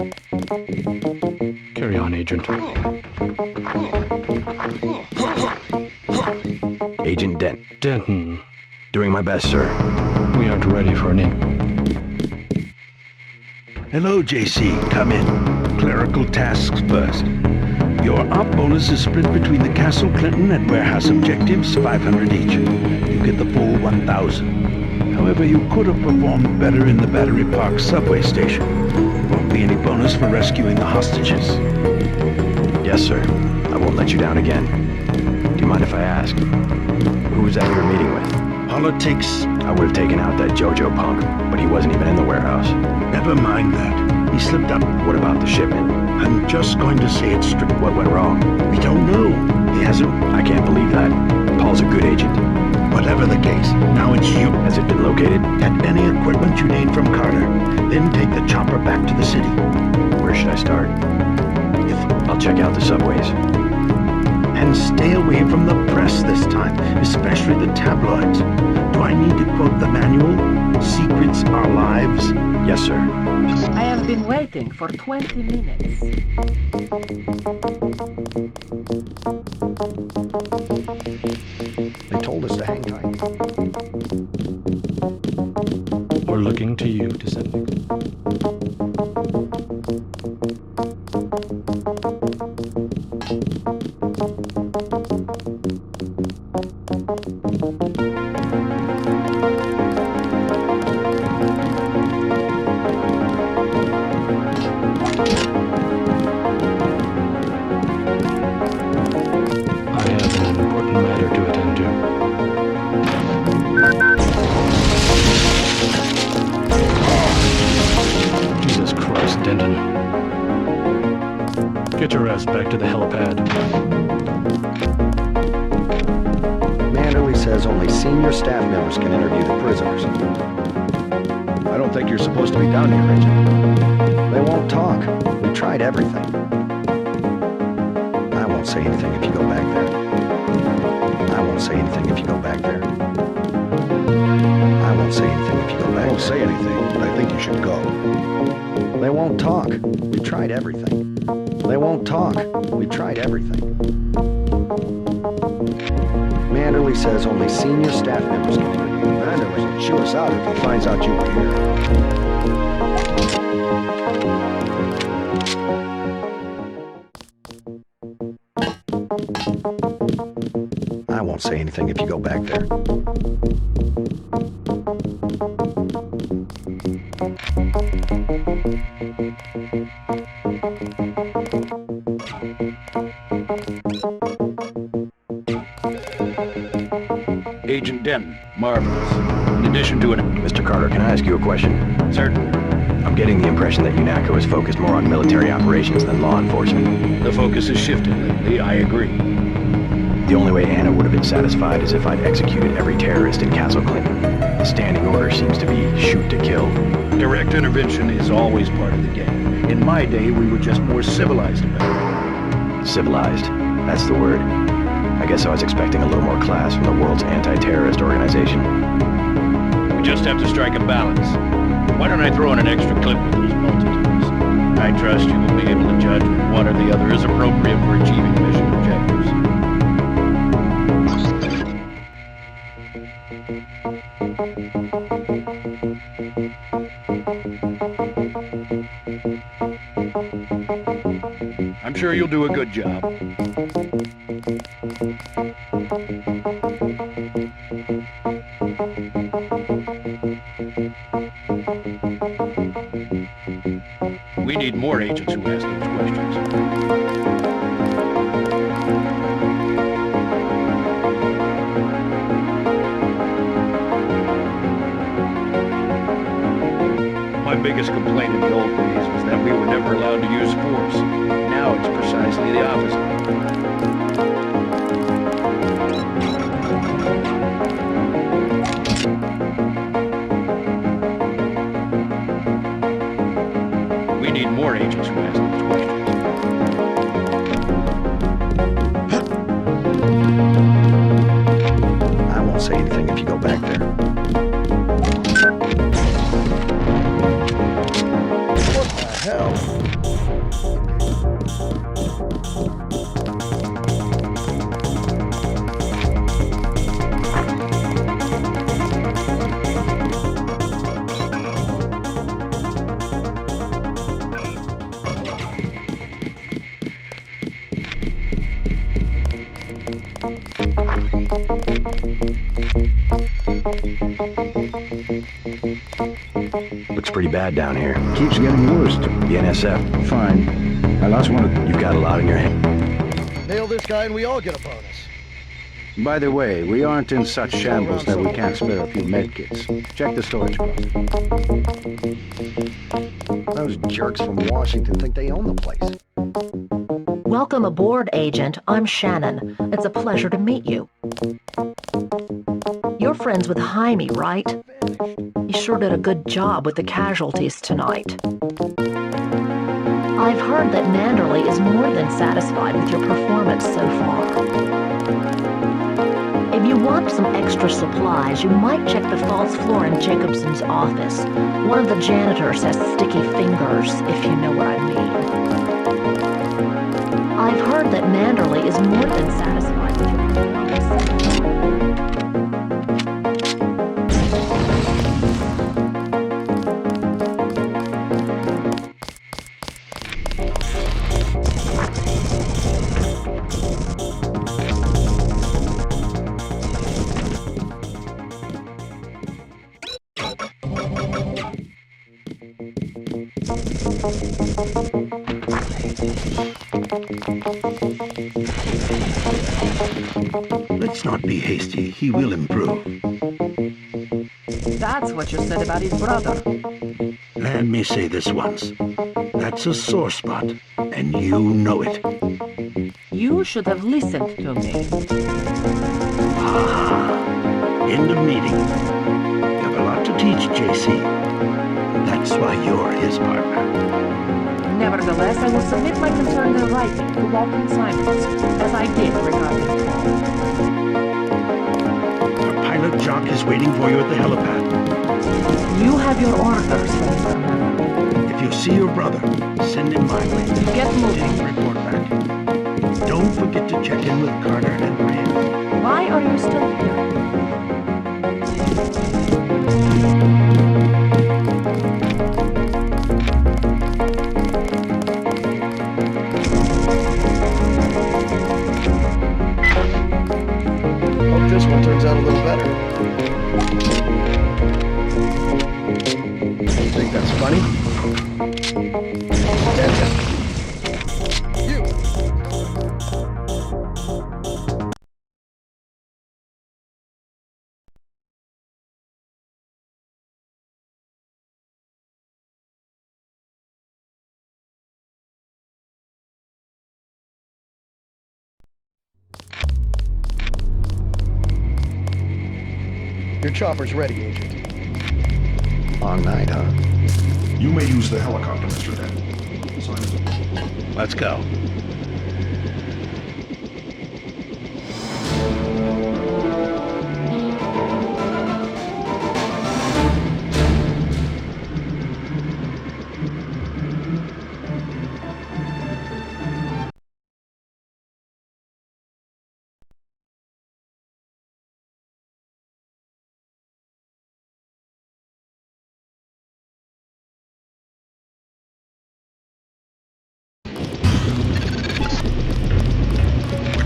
Carry on, Agent. Agent Dent. Denton. Doing my best, sir. We aren't ready for any... Hello, JC. Come in. Clerical tasks first. Your op bonus is split between the Castle Clinton and warehouse objectives, 500 each. You get the full 1,000. However, you could have performed better in the Battery Park subway station. There won't be any bonus for rescuing the hostages. Yes, sir. I won't let you down again. Do you mind if I ask? Who was that you were meeting with? Politics. I would have taken out that JoJo punk, but he wasn't even in the warehouse. Never mind that. He slipped up. What about the shipment? I'm just going to say it's strict. What went wrong? We don't know. He hasn't... I can't believe that. Paul's a good agent. Whatever the case, now it's you. Has it been located? Get any equipment you need from Carter. Then take the chopper back to the city. Where should I start? I'll check out the subways. And stay away from the press this time, especially the tabloids. Do I need to quote the manual? Secrets are lives? Yes, sir. I have been waiting for 20 minutes. They told us to hang tight. We're looking to you, Descendant. Get your ass back to the helipad. Manderley says only senior staff members can interview the prisoners. I don't think you're supposed to be down here, Agent. They won't talk. We tried everything. I won't say anything if you go back there. I won't say anything if you go back there. I won't say anything if you go back there. I won't say anything, but I think you should go. They won't talk. We tried everything. They won't talk. We tried everything. Manderley says only senior staff members can interview. Manderley will chew us out if he finds out you were here. I won't say anything if you go back there. Agent Denton, marvelous. In addition to Mr. Carter, can I ask you a question? Certainly. I'm getting the impression that UNATCO is focused more on military operations than law enforcement. The focus has shifted lately, I agree. The only way Anna would have been satisfied is if I'd executed every terrorist in Castle Clinton. The standing order seems to be shoot to kill. Direct intervention is always part of the game. In my day, we were just more civilized about it. Civilized? That's the word. I guess I was expecting a little more class from the world's anti-terrorist organization. We just have to strike a balance. Why don't I throw in an extra clip with those multitudes? I trust you will be able to judge when one or the other is appropriate for achieving mission objectives. I'm sure you'll do a good job. We need more agents who ask those questions. biggest complaint in the old days was that we were never allowed to use force. Now it's precisely the opposite. We need more agents who ask these questions. I won't say anything if you go back there. What the hell? Looks pretty bad down here. Keeps getting worse. The NSF. Fine. I lost one of... You've got a lot on your hand. Nail this guy and we all get a bonus. By the way, we aren't in such shambles that we can't spare a few medkits. Check the storage closet. Those jerks from Washington think they own the place. Welcome aboard, Agent. I'm Shannon. It's a pleasure to meet you. You're friends with Chime, right? He sure did a good job with the casualties tonight. I've heard that Manderley is more than satisfied with your performance so far. If you want some extra supplies, you might check the false floor in Jacobson's office. One of the janitors has sticky fingers, if you know what I mean. I've heard that Manderley is more than satisfied with your performance. Let's not be hasty. He will improve. That's what you said about his brother. Let me say this once. That's a sore spot, and you know it. You should have listened to me. End of meeting. You have a lot to teach, JC. That's why you're his partner. Nevertheless, I will submit my concerns in writing to Walton Simons, as I did regarding Paul. Our pilot Jock is waiting for you at the helipad. You have your orders, Mr. Mann. If you see your brother, send him my way. Get moving. Report back. Don't forget to check in with Carter and Ryan. Why are you still here? Hope this one turns out a little better. Think that's funny? Attention! You! Your chopper's ready, Agent. Long night, huh? You may use the helicopter, Mr. Dent. Let's go.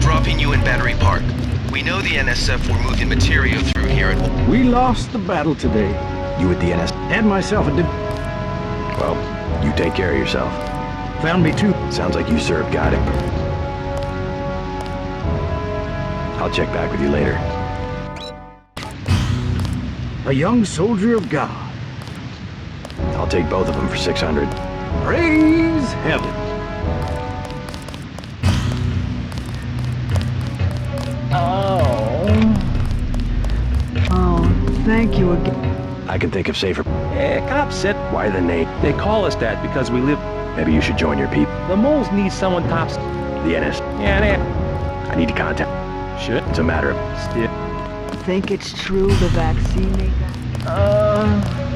Dropping you in Battery Park. We know the NSF were moving material through here at... We lost the battle today. You with the NS? Had myself a Well, you take care of yourself. Found me too. Sounds like you served God. I'll check back with you later. A young soldier of God. I'll take both of them for 600. Praise heaven. Oh, thank you again. I can think of safer... Cop said Why the name? they call us that because we live... Maybe you should join your people. The moles need someone top... The NS. Yeah, they... I need to contact... Should. It's a matter of... Still... Think it's true the vaccine they got?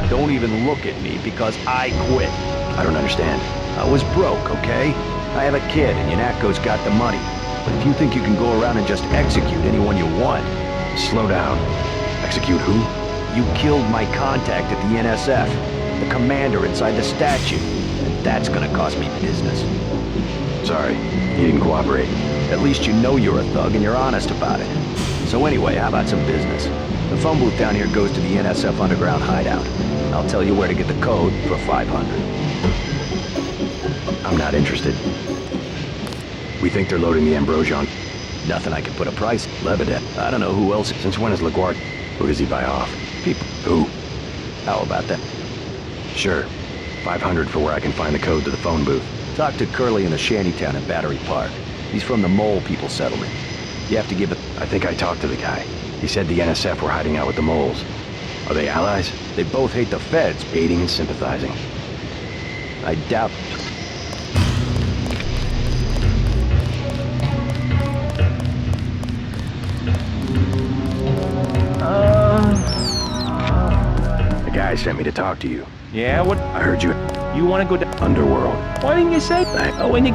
Don't even look at me because I quit. I don't understand. I was broke, okay? I have a kid and Yanatko's got the money. But if you think you can go around and just execute anyone you want... Slow down. Execute who? You killed my contact at the NSF. The commander inside the statue. And that's gonna cost me business. Sorry, you didn't cooperate. At least you know you're a thug and you're honest about it. So anyway, how about some business? The phone booth down here goes to the NSF underground hideout. I'll tell you where to get the code for 500. I'm not interested. We think they're loading the Ambrosion. Nothing I can put a price. Lebedev. I don't know who else. Since when is LaGuard? Who does he buy off? People. Who? How about that? Sure. 500 for where I can find the code to the phone booth. Talk to Curly in the shantytown at Battery Park. He's from the Mole People settlement. You have to give it... I think I talked to the guy. He said the NSF were hiding out with the moles. Are they allies? They both hate the feds, aiding and sympathizing. I doubt... The guy sent me to talk to you. Yeah, what? I heard you... You want to go down... Underworld. Why didn't you say that? Oh, when you...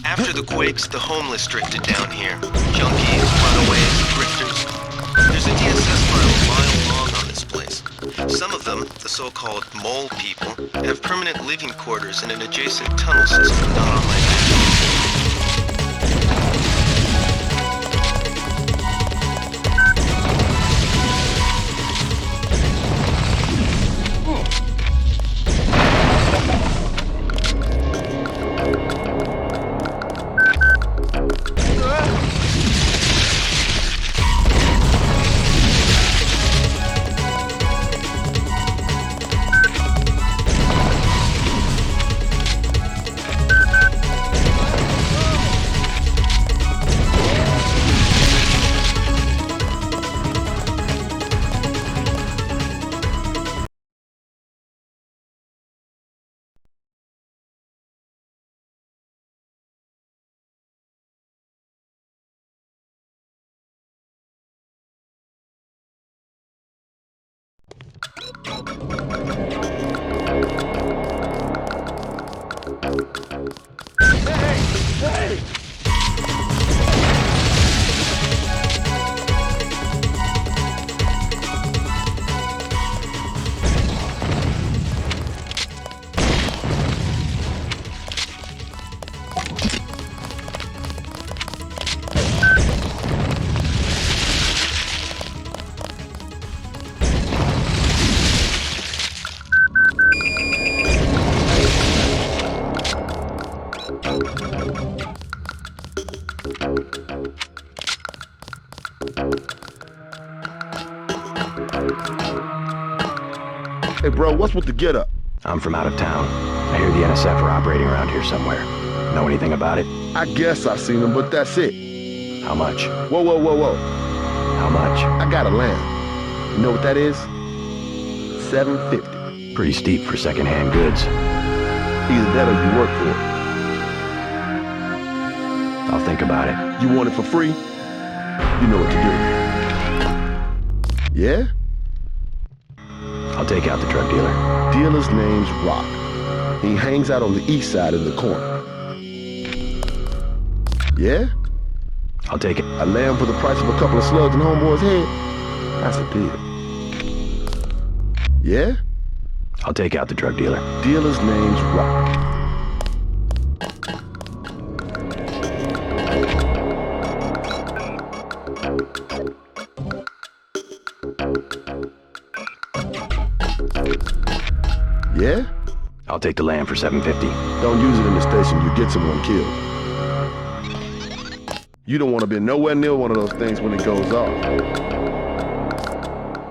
After the quakes, the homeless drifted down here. Junkies, runaways, grifters. There's a DSS file a mile long on this place. Some of them, the so-called mole people, have permanent living quarters in an adjacent tunnel system not on my map. Hey, bro, what's with the get-up? I'm from out of town. I hear the NSF are operating around here somewhere. Know anything about it? I guess I've seen them, but that's it. How much? Whoa, whoa, whoa, whoa. How much? I got a lamb. You know what that is? $750. Pretty steep for secondhand goods. Either that or you work for it. I'll think about it. You want it for free? You know what to do. Yeah? I'll take out the drug dealer. Dealer's name's Rock. He hangs out on the east side in the corner. Yeah? I'll take it. I lay him for the price of a couple of slugs in homeboy's head. That's a deal. Yeah? I'll take out the drug dealer. Dealer's name's Rock. Yeah? I'll take the land for $750. Don't use it in the station. You get someone killed. You don't want to be nowhere near one of those things when it goes off.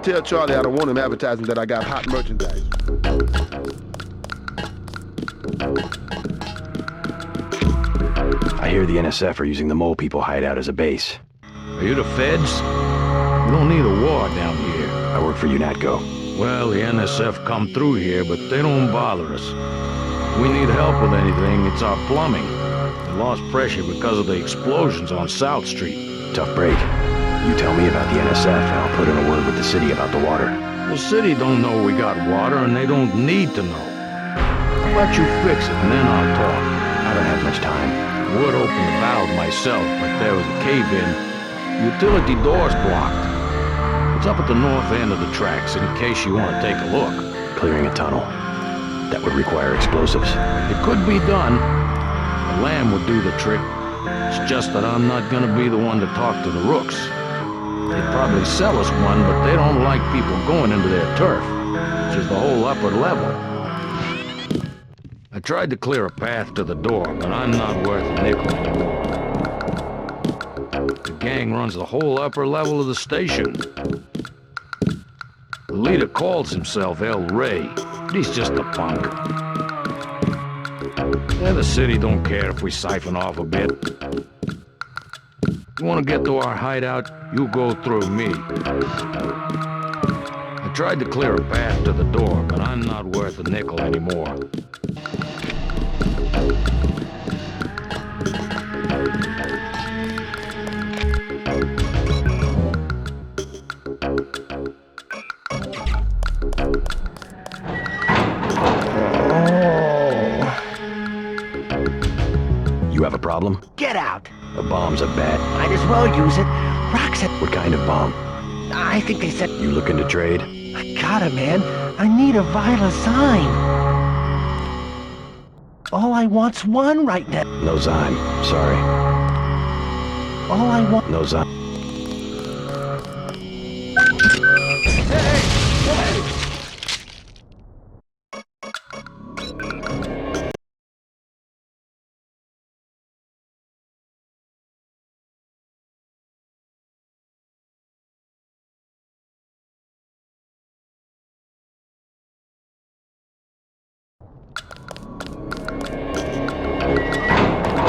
Tell Charlie I don't want him advertising that I got hot merchandise. I hear the NSF are using the Mole People hideout as a base. Are you the feds? We don't need a war down here. I work for UNATCO. Well, the NSF come through here, but they don't bother us. If we need help with anything, it's our plumbing. We lost pressure because of the explosions on South Street. Tough break. You tell me about the NSF, and I'll put in a word with the city about the water. The city don't know we got water, and they don't need to know. How about you fix it, and then I'll talk. I don't have much time. I would open the valve myself, but there was a cave-in. Utility door's blocked. It's up at the north end of the tracks, in case you want to take a look. Clearing a tunnel. That would require explosives. It could be done. A lamb would do the trick. It's just that I'm not gonna be the one to talk to the rooks. They'd probably sell us one, but they don't like people going into their turf, which is the whole upper level. I tried to clear a path to the door, but I'm not worth a nickel anymore. The gang runs the whole upper level of the station. The leader calls himself El Rey, but he's just a punk. Yeah, the city don't care if we siphon off a bit. You want to get to our hideout, you go through me. I tried to clear a path to the door, but I'm not worth a nickel anymore. You have a problem? Get out! The bomb's a bat. Might as well use it. Rock said... What kind of bomb? I think they said... You looking to trade? I gotta, man. I need a vital sign. All I want's one right now. No Zyme. Sorry. All I want... No Zyme.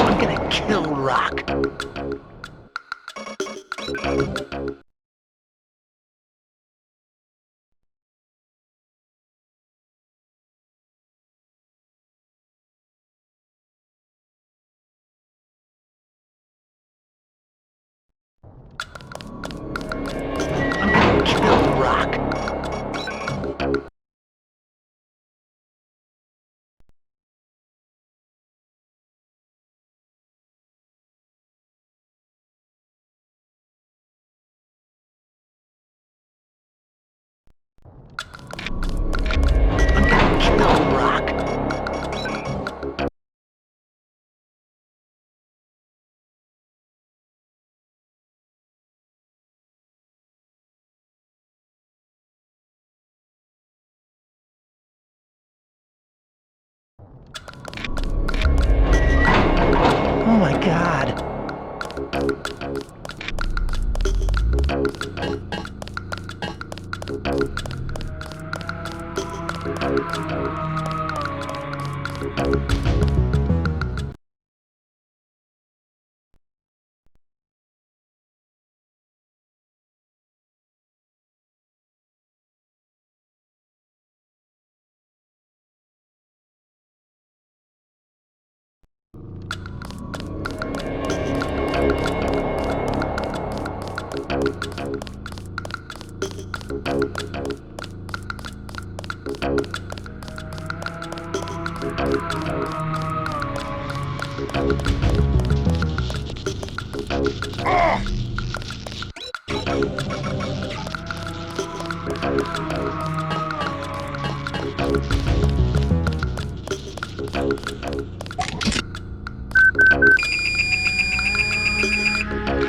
I'm gonna kill Rock. I'm gonna kill Rock.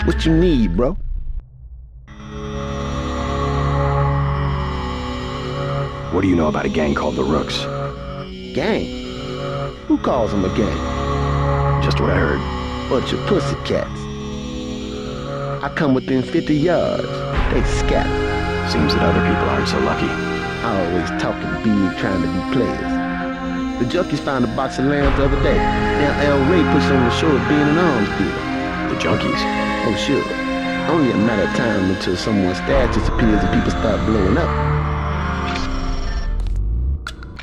What you need, bro? What do you know about a gang called the Rooks? Gang? Who calls them a gang? Just what I heard. Bunch of pussycats. I come within 50 yards. They scatter. Seems that other people aren't so lucky. Always talking big, trying to be players. The junkies found a box of lambs the other day. Now El Ray puts on the show of being an arms dealer. The junkies? Oh, sure. Only a matter of time until someone's stash disappears and people start blowing up.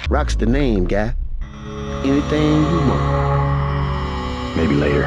Rock's the name, guy. Anything you want. Maybe later.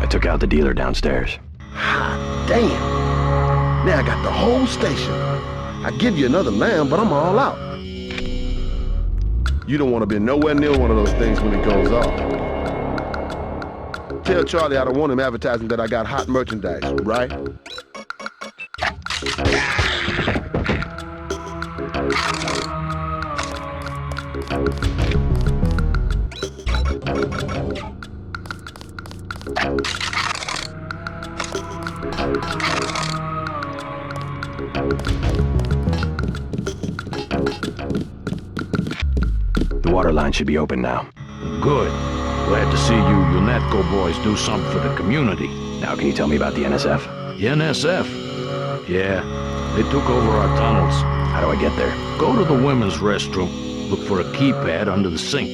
I took out the dealer downstairs. Hot damn. Now I got the whole station. I give you another lamb, but I'm all out. You don't want to be nowhere near one of those things when it goes off. Tell Charlie I don't want him advertising that I got hot merchandise, right? The water line should be open now. Good. Glad to see you UNATCO boys do something for the community. Now can you tell me about the NSF? The NSF? Yeah, they took over our tunnels. How do I get there? Go to the women's restroom. Look for a keypad under the sink.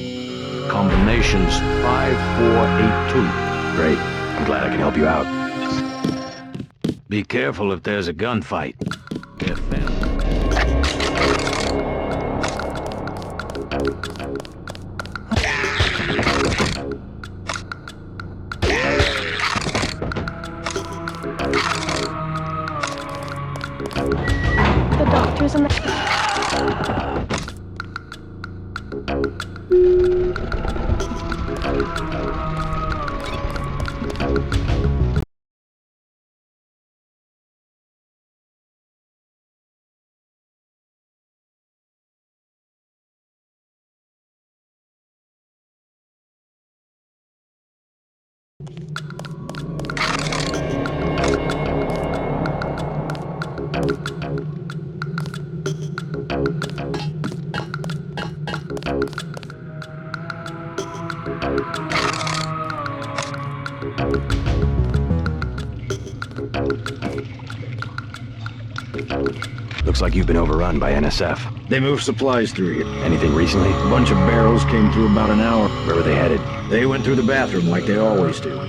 Combination's 5482. Great. I'm glad I can help you out. Be careful if there's a gunfight. They're family. The doctors and the... Looks like you've been overrun by NSF. They moved supplies through here. Anything recently? A bunch of barrels came through about an hour. Where were they headed? They went through the bathroom like they always do.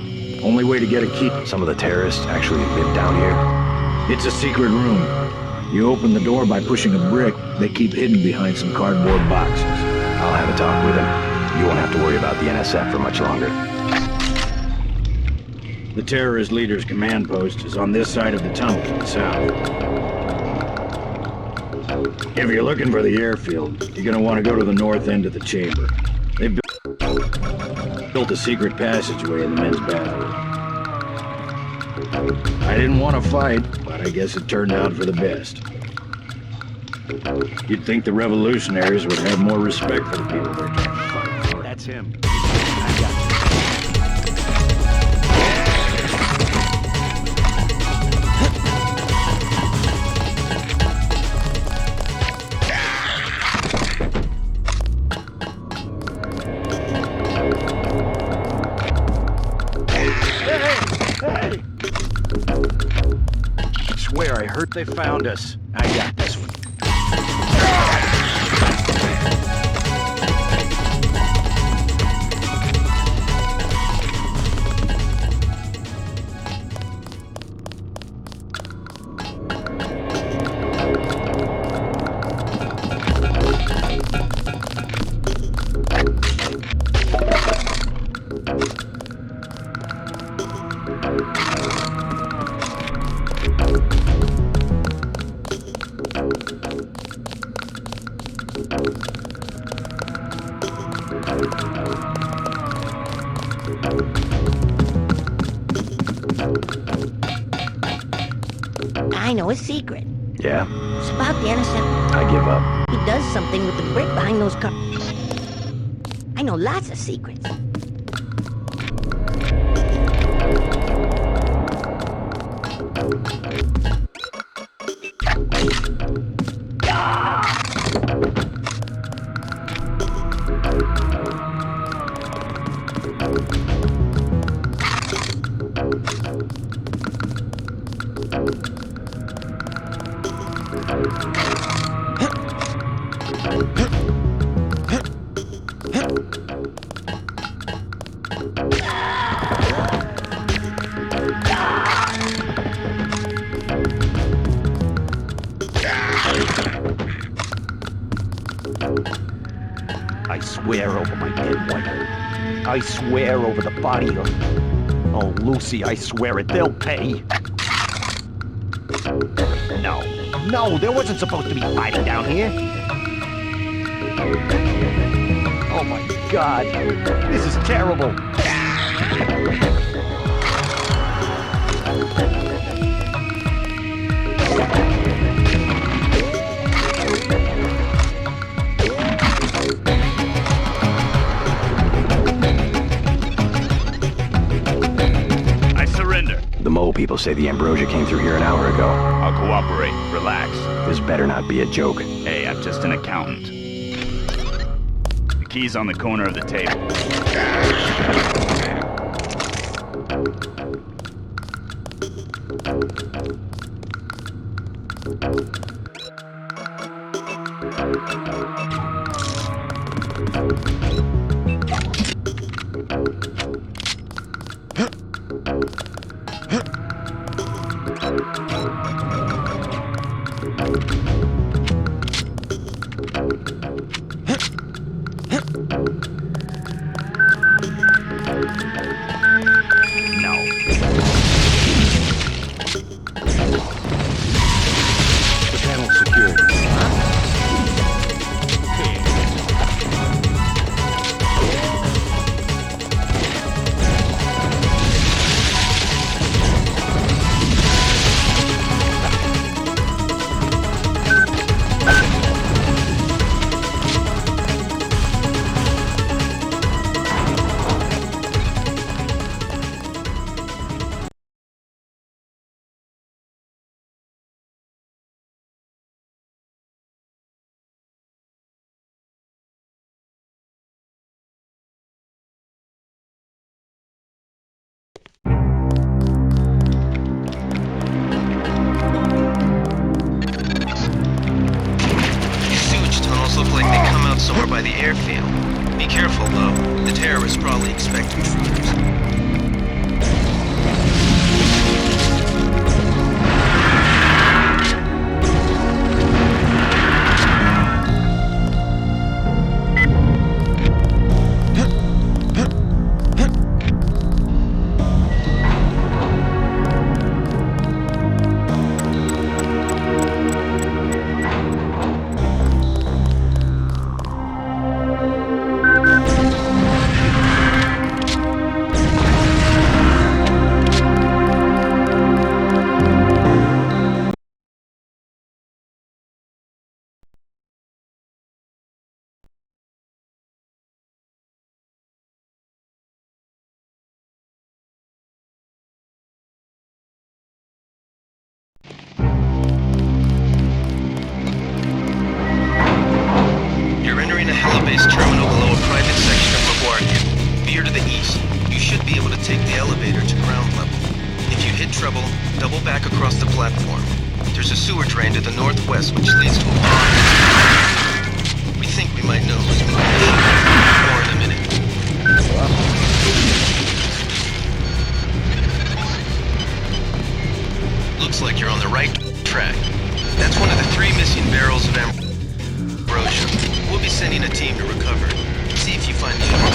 Only way to get a key. Some of the terrorists actually live down here? It's a secret room. You open the door by pushing a brick. They keep hidden behind some cardboard boxes. I'll have a talk with them. You won't have to worry about the NSF for much longer. The terrorist leader's command post is on this side of the tunnel to the south. If you're looking for the airfield, you're gonna want to go to the north end of the chamber. They built a secret passageway in the men's bathroom. I didn't want to fight, but I guess it turned out for the best. You'd think the revolutionaries would have more respect for the people they're trying to fight for. That's him. I swear I heard they found us. I got this one. I know a secret. Yeah? It's about the NSF. I give up. He does something with the brick behind those cars. I know lots of secrets. I swear over my dead wife. I swear over the body of... Oh, Lucy, I swear it. They'll pay. No. No, there wasn't supposed to be fighting down here. Oh, my God. This is terrible. The mole people say the ambrosia came through here an hour ago. I'll cooperate. Relax. This better not be a joke. Hey, I'm just an accountant. The key's on the corner of the table. Stairs look like they come out somewhere by the airfield. Be careful, though. The terrorists probably expect intruders. Base terminal below a private section of LaGuardia. Veer to the east. You should be able to take the elevator to ground level. If you hit trouble, double back across the platform. There's a sewer drain to the northwest which leads to a pond. We think we might know who's moving the ship. More in a minute. Looks like you're on the right track. That's one of the 3 missing barrels of ambrosia. We'll be sending a team to recover. See if you find the others.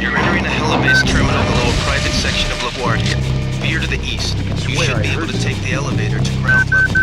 You're entering a helibase terminal below a private section of LaGuardia. Veer to the east. You should be able to take the elevator to ground level.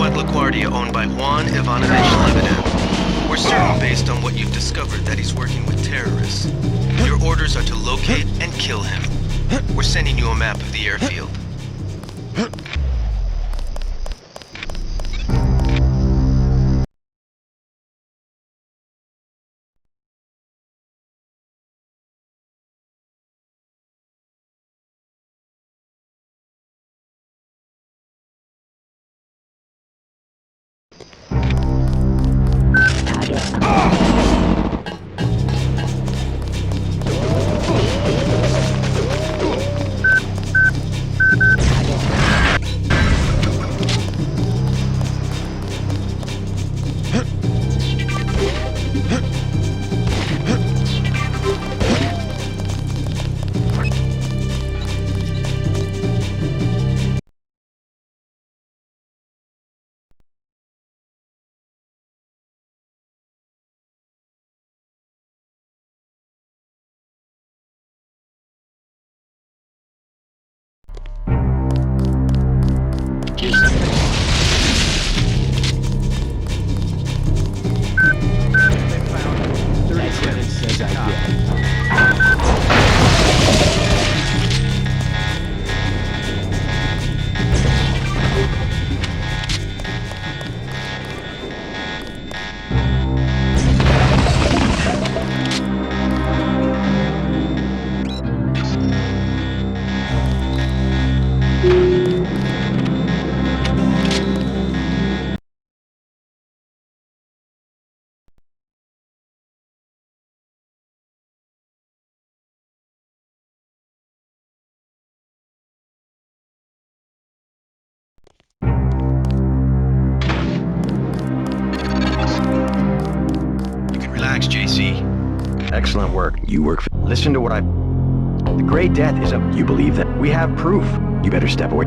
LaGuardia owned by Juan Ivanovich Lebedev. We're certain based on what you've discovered that he's working with terrorists. Your orders are to locate and kill him. We're sending you a map of the airfield. JC. Excellent work. You work for... Listen to what I... The Great Death is a... You believe that? We have proof. You better step away.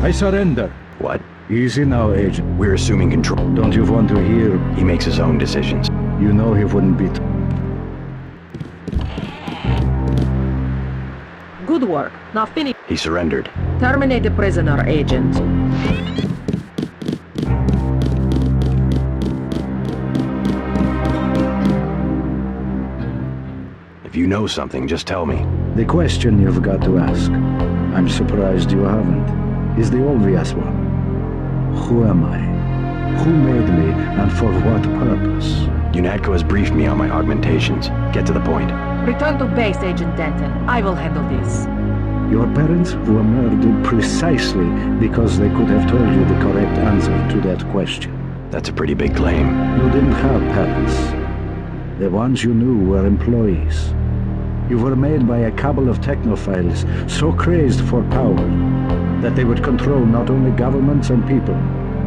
I surrender. What? Easy now, Agent. We're assuming control. Don't you want to hear? He makes his own decisions. You know he wouldn't be... Good work. Now finish. He surrendered. Terminate the prisoner, Agent. If you know something, just tell me. The question you've got to ask, I'm surprised you haven't, is the obvious one. Who am I? Who made me, and for what purpose? UNATCO has briefed me on my augmentations. Get to the point. Return to base, Agent Denton. I will handle this. Your parents were murdered precisely because they could have told you the correct answer to that question. That's a pretty big claim. You didn't have parents. The ones you knew were employees. You were made by a cabal of technophiles so crazed for power that they would control not only governments and people,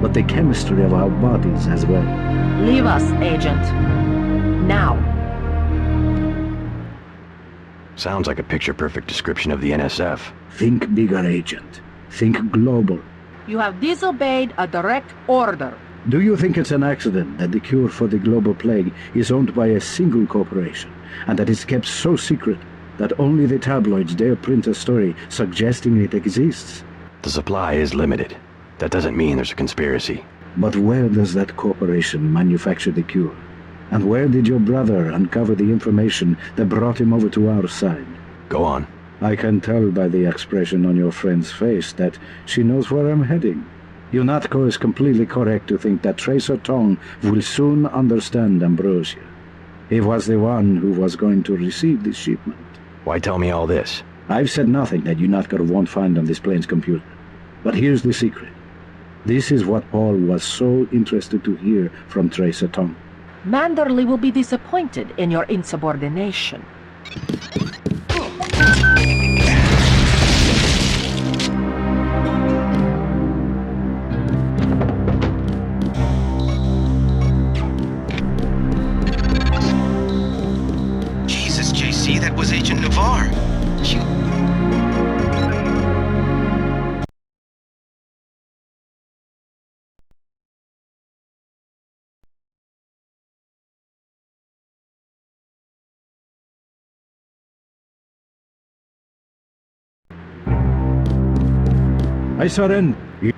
but the chemistry of our bodies as well. Leave us, Agent. Now. Sounds like a picture-perfect description of the NSF. Think bigger, Agent. Think global. You have disobeyed a direct order. Do you think it's an accident that the cure for the global plague is owned by a single corporation, and that it's kept so secret that only the tabloids dare print a story suggesting it exists? The supply is limited. That doesn't mean there's a conspiracy. But where does that corporation manufacture the cure? And where did your brother uncover the information that brought him over to our side? Go on. I can tell by the expression on your friend's face that she knows where I'm heading. UNATCO is completely correct to think that Tracer Tong will soon understand Ambrosia. He was the one who was going to receive this shipment. Why tell me all this? I've said nothing that UNATCO won't find on this plane's computer. But here's the secret. This is what Paul was so interested to hear from Tracer Tong. Manderley will be disappointed in your insubordination. Jesus, JC, that was Agent Navarre. I surrender. You.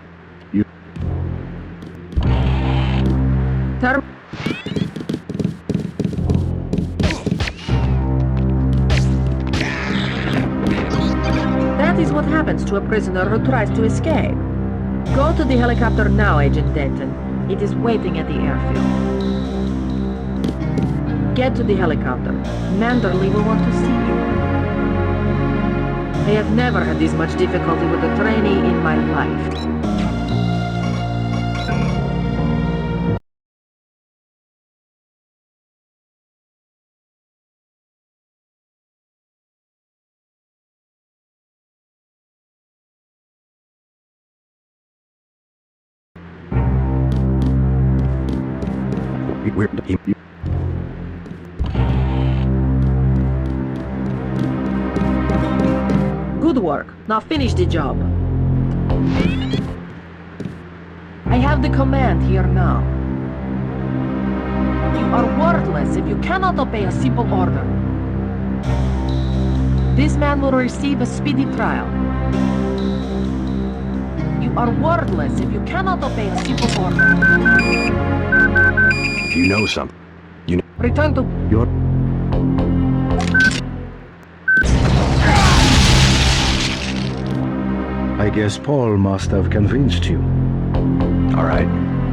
That is what happens to a prisoner who tries to escape. Go to the helicopter now, Agent Denton. It is waiting at the airfield. Get to the helicopter. Manderley will want to see you. I have never had this much difficulty with a trainee in my life. Good work. Now finish the job. I have the command here now. You are worthless if you cannot obey a simple order. This man will receive a speedy trial. are wordless if you cannot obey a simple order. If you know something, you know. Return to... Your... I guess Paul must have convinced you. All right.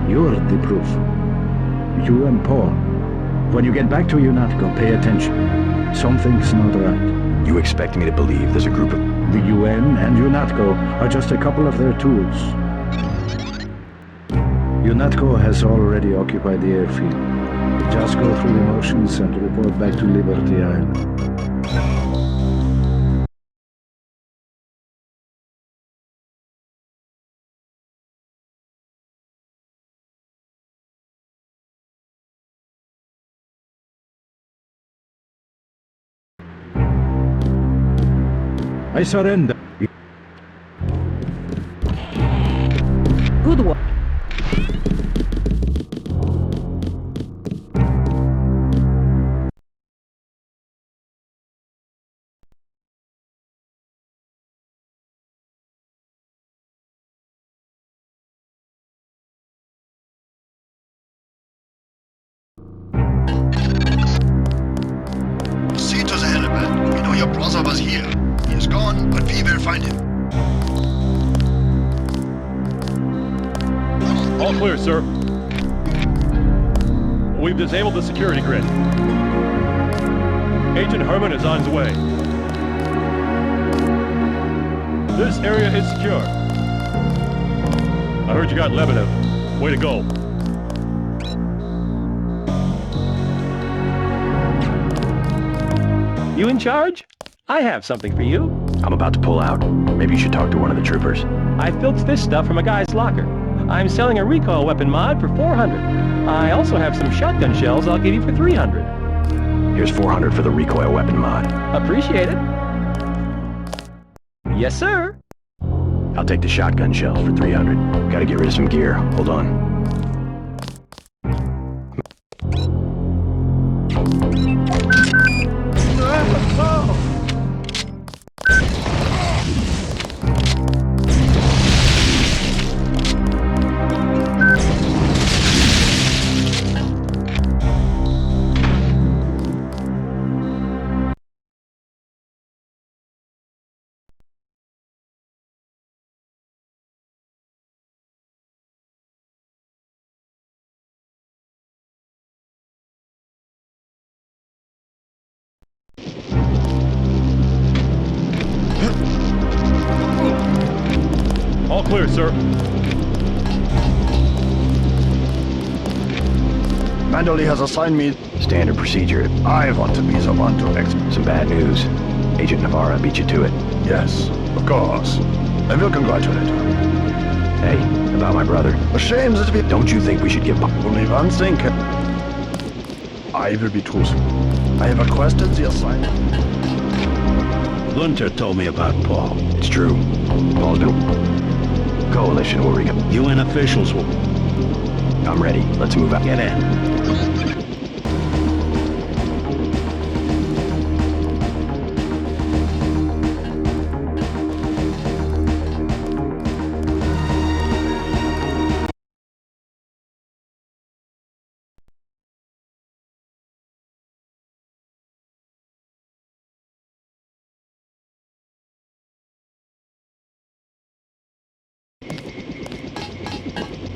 You're the proof. You and Paul. When you get back to UNATCO, pay attention. Something's not right. You expect me to believe there's a group of... The UN and UNATCO are just a couple of their tools. UNATCO has already occupied the airfield. Just go through the motions and report back to Liberty Island. I surrender. Good work. See to the helipad. We know your brother was here. He is gone, but we will find him. All clear, sir. We've disabled the security grid. Agent Herman is on his way. This area is secure. I heard you got Lebedev. Way to go. You in charge? I have something for you. I'm about to pull out. Maybe you should talk to one of the troopers. I filched this stuff from a guy's locker. I'm selling a recoil weapon mod for 400. I also have some shotgun shells I'll give you for 300. Here's 400 for the recoil weapon mod. Appreciate it. Yes, sir. I'll take the shotgun shells for 300. Gotta get rid of some gear. Hold on. All clear, sir. Mandoli has assigned me... Standard procedure. I want to be the one to Some bad news. Agent Navarra beat you to it. Yes, of course. I will congratulate her. Hey, about my brother. A shame that we... Don't you think we should give... Only one thing can... I will be truthful. I have requested the assignment. Gunter told me about Paul. It's true. Paul's been... Coalition, where we go. UN officials will... I'm ready. Let's move out. Get in.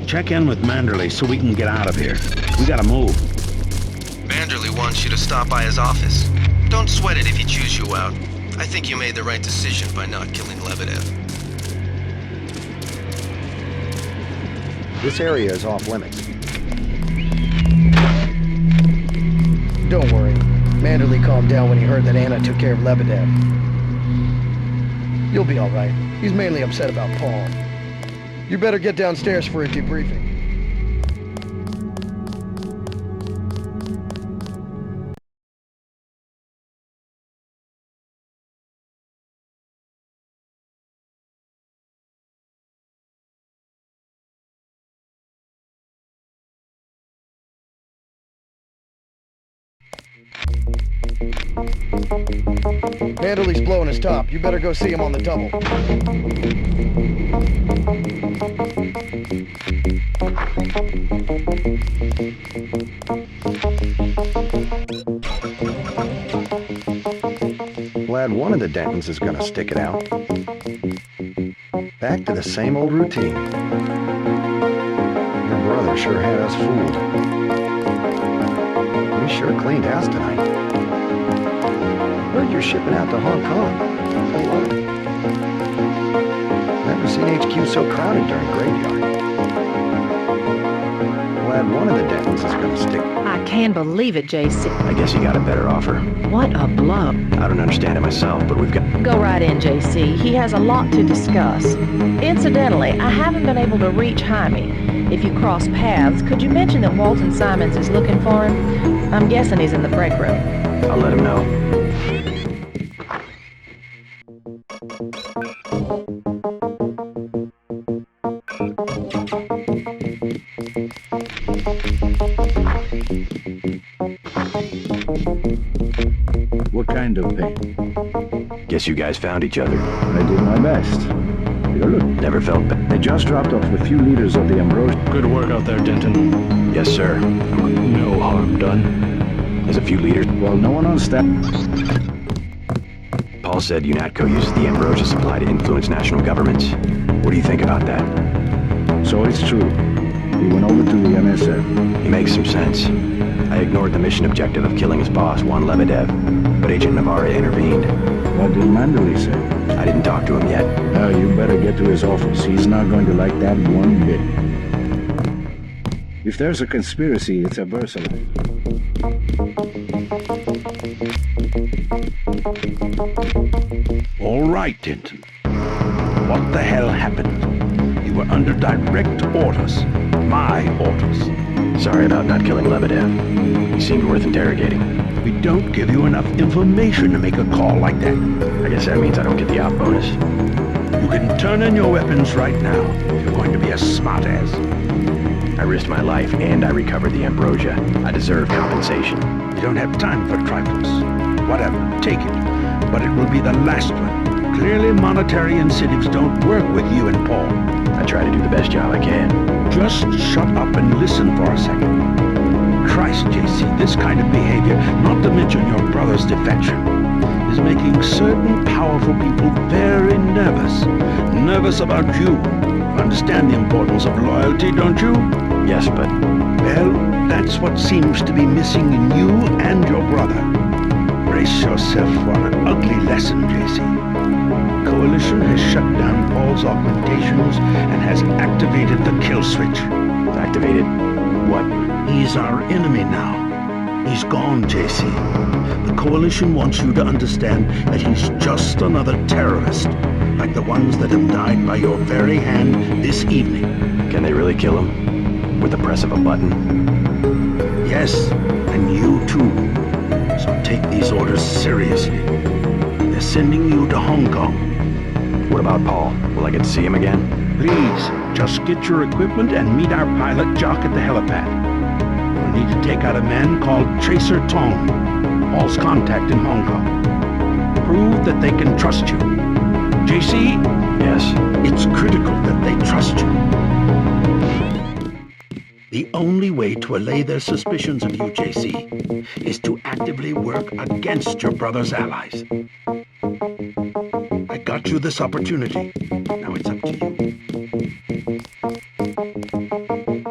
Check in with Manderley so we can get out of here. We gotta move. Manderley wants you to stop by his office. Don't sweat it if he chews you out. I think you made the right decision by not killing Lebedev. This area is off limits. Don't worry. Manderley calmed down when he heard that Anna took care of Lebedev. You'll be all right. He's mainly upset about Paul. You better get downstairs for a debriefing. Manderley's blowing his top. You better go see him on the double. Glad one of the Dentons is gonna stick it out. Back to the same old routine. Your brother sure had us fooled. We sure cleaned house tonight. Heard you're shipping out to Hong Kong. Hello. Never seen HQ so crowded during graveyard. Glad one of the Dentons is gonna stick. I can't believe it, JC. I guess you got a better offer. What a blow. I don't understand it myself, but we've got... Go right in, JC. He has a lot to discuss. Incidentally, I haven't been able to reach Chime. If you cross paths, could you mention that Walton Simons is looking for him? I'm guessing he's in the break room. I'll let him know. What kind of pain? Guess you guys found each other. I did my best. Here, look. Never felt bad. I just dropped off a few liters of the ambrosia. Good work out there, Denton. Yes, sir. No harm done. There's a few liters. Well, no one on staff. Paul said UNATCO uses the ambrosia supply to influence national governments. What do you think about that? So it's true. He went over to the MSF. He makes some sense. I ignored the mission objective of killing his boss, Juan Lebedev, but Agent Navarre intervened. What did Manderley say? I didn't talk to him yet. Now you better get to his office. He's not going to like that one bit. If there's a conspiracy, it's a Versailles. All right, Denton. What the hell happened? You were under direct orders. My orders. Sorry about not killing Lebedev. He seemed worth interrogating. We don't give you enough information to make a call like that. I guess that means I don't get the out bonus. You can turn in your weapons right now if you're going to be a smartass. I risked my life and I recovered the ambrosia. I deserve compensation. We don't have time for trifles. Whatever, take it. But it will be the last one. Clearly monetary incentives don't work with you and Paul. I try to do the best job I can. Just shut up and listen for a second. Christ, JC, this kind of behavior, not to mention your brother's defection, is making certain powerful people very nervous. Nervous about you. Understand the importance of loyalty, don't you? Yes, but... Well, that's what seems to be missing in you and your brother. Brace yourself for an ugly lesson, JC. Coalition has shut down Paul's augmentations and has activated the kill switch. Activated what? He's our enemy now. He's gone, JC. The Coalition wants you to understand that he's just another terrorist, like the ones that have died by your very hand this evening. Can they really kill him? With the press of a button? Yes, and you too. So take these orders seriously. They're sending you to Hong Kong. What about Paul? Will I get to see him again? Please, just get your equipment and meet our pilot, Jock, at the helipad. We'll need to take out a man called Tracer Tong, Paul's contact in Hong Kong. Prove that they can trust you. JC? Yes? It's critical that they trust you. The only way to allay their suspicions of you, JC, is to actively work against your brother's allies. I got you this opportunity. Now it's up to you.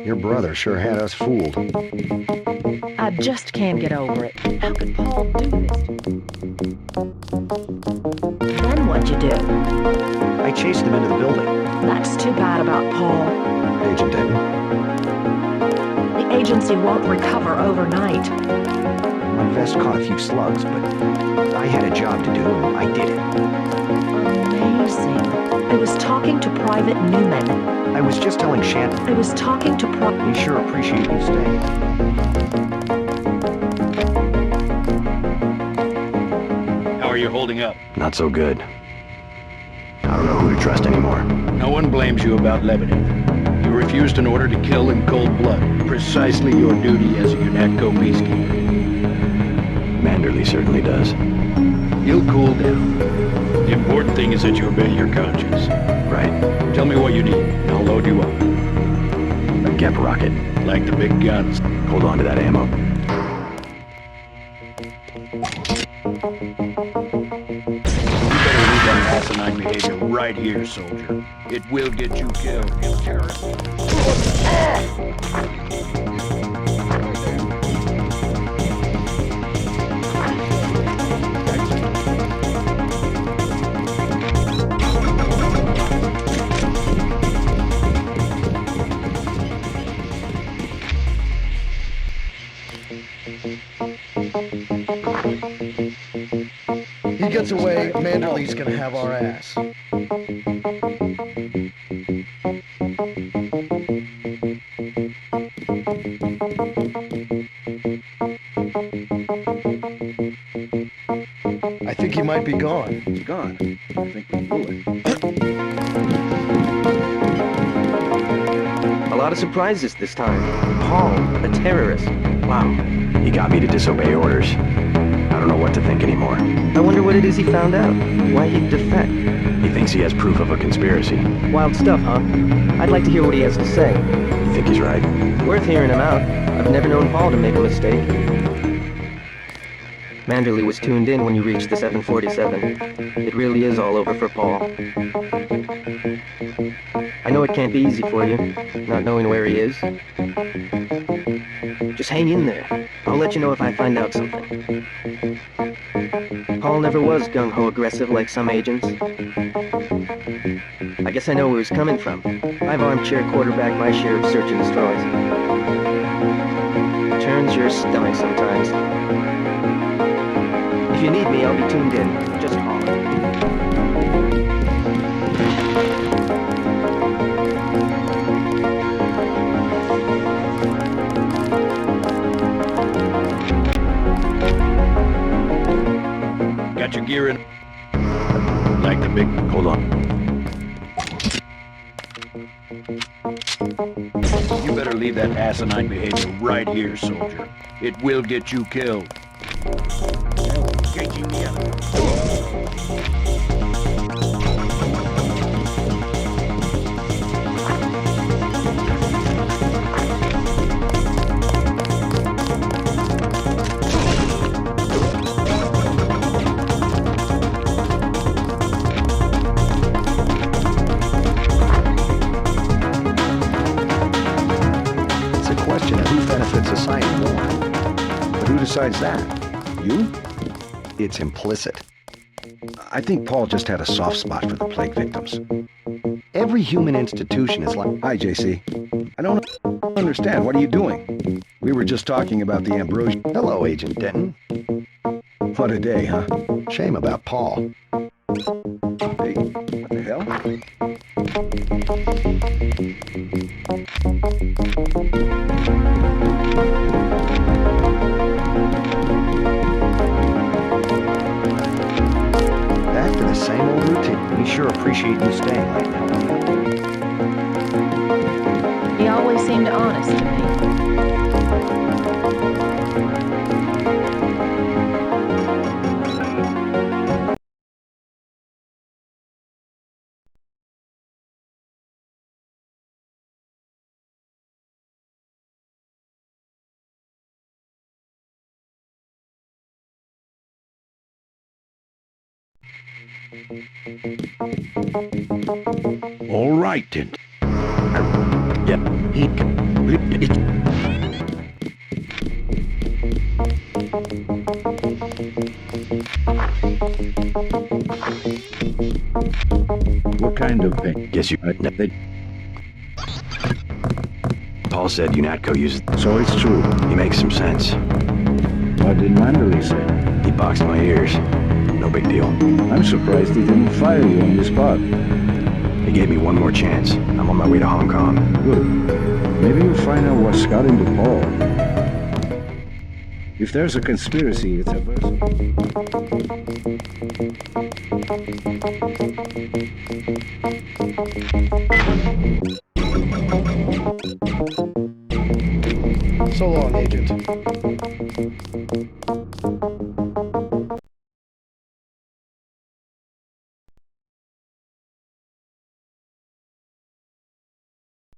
Your brother sure had us fooled. I just can't get over it. How could Paul do this? Then what'd you do? I chased him into the building. That's too bad about Paul. Agent Denton. The agency won't recover overnight. My vest caught a few slugs, but I had a job to do and I did it. Amazing. I was talking to Private Newman. I was just telling Shannon. I was talking to We sure appreciate you staying. How are you holding up? Not so good. I don't know who to trust anymore. No one blames you about Lebedev. You refused an order to kill in cold blood. Precisely your duty as a UNATCO peacekeeper. Manderley certainly does. He'll cool down. The important thing is that you obey your conscience. Right. Tell me what you need, and I'll load you up. A Gep rocket. Like the big guns. Hold on to that ammo. You better leave that asinine behavior right here, soldier. It will get you killed, you terrorist. He gets away, Manderley's gonna have our ass. I think he might be gone. He's gone. I think we blew it. A lot of surprises this time. Paul, a terrorist. Wow. He got me to disobey orders. I don't know what to think anymore. I wonder what it is he found out. Why he'd defect. He thinks he has proof of a conspiracy. Wild stuff, huh? I'd like to hear what he has to say. You think he's right? Worth hearing him out. I've never known Paul to make a mistake. Manderley was tuned in when you reached the 747. It really is all over for Paul. I know it can't be easy for you, not knowing where he is. Just hang in there. I'll let you know if I find out something. Paul never was gung-ho aggressive like some agents. I guess I know where he's coming from. I've armchair quarterbacked my share of search and destroys. Turns your stomach sometimes. If you need me, I'll be tuned in. Just holler. Got your gear in? Like the big... Hold on. You better leave that asinine behavior right here, soldier. It will get you killed. Engaging the enemy. It's a question of who benefits society more. But who decides that? You? It's implicit. I think Paul just had a soft spot for the plague victims. Every human institution is like... Hi, JC. I don't understand. What are you doing? We were just talking about the ambrosia... Hello, Agent Denton. What a day, huh? Shame about Paul. Hey, what the hell? Back to the same old routine. We sure appreciate you staying late now. He always seemed honest to me. All right, then. Yeah. What kind of thing? Guess you... Paul said UNATCO uses... So it's true. He makes some sense. What did Manderley say? He boxed my ears. No big deal. I'm surprised he didn't fire you on the spot. He gave me one more chance. I'm on my way to Hong Kong. Good. Maybe you'll find out what's got into Paul. If there's a conspiracy, it's a verse. So long, Agent.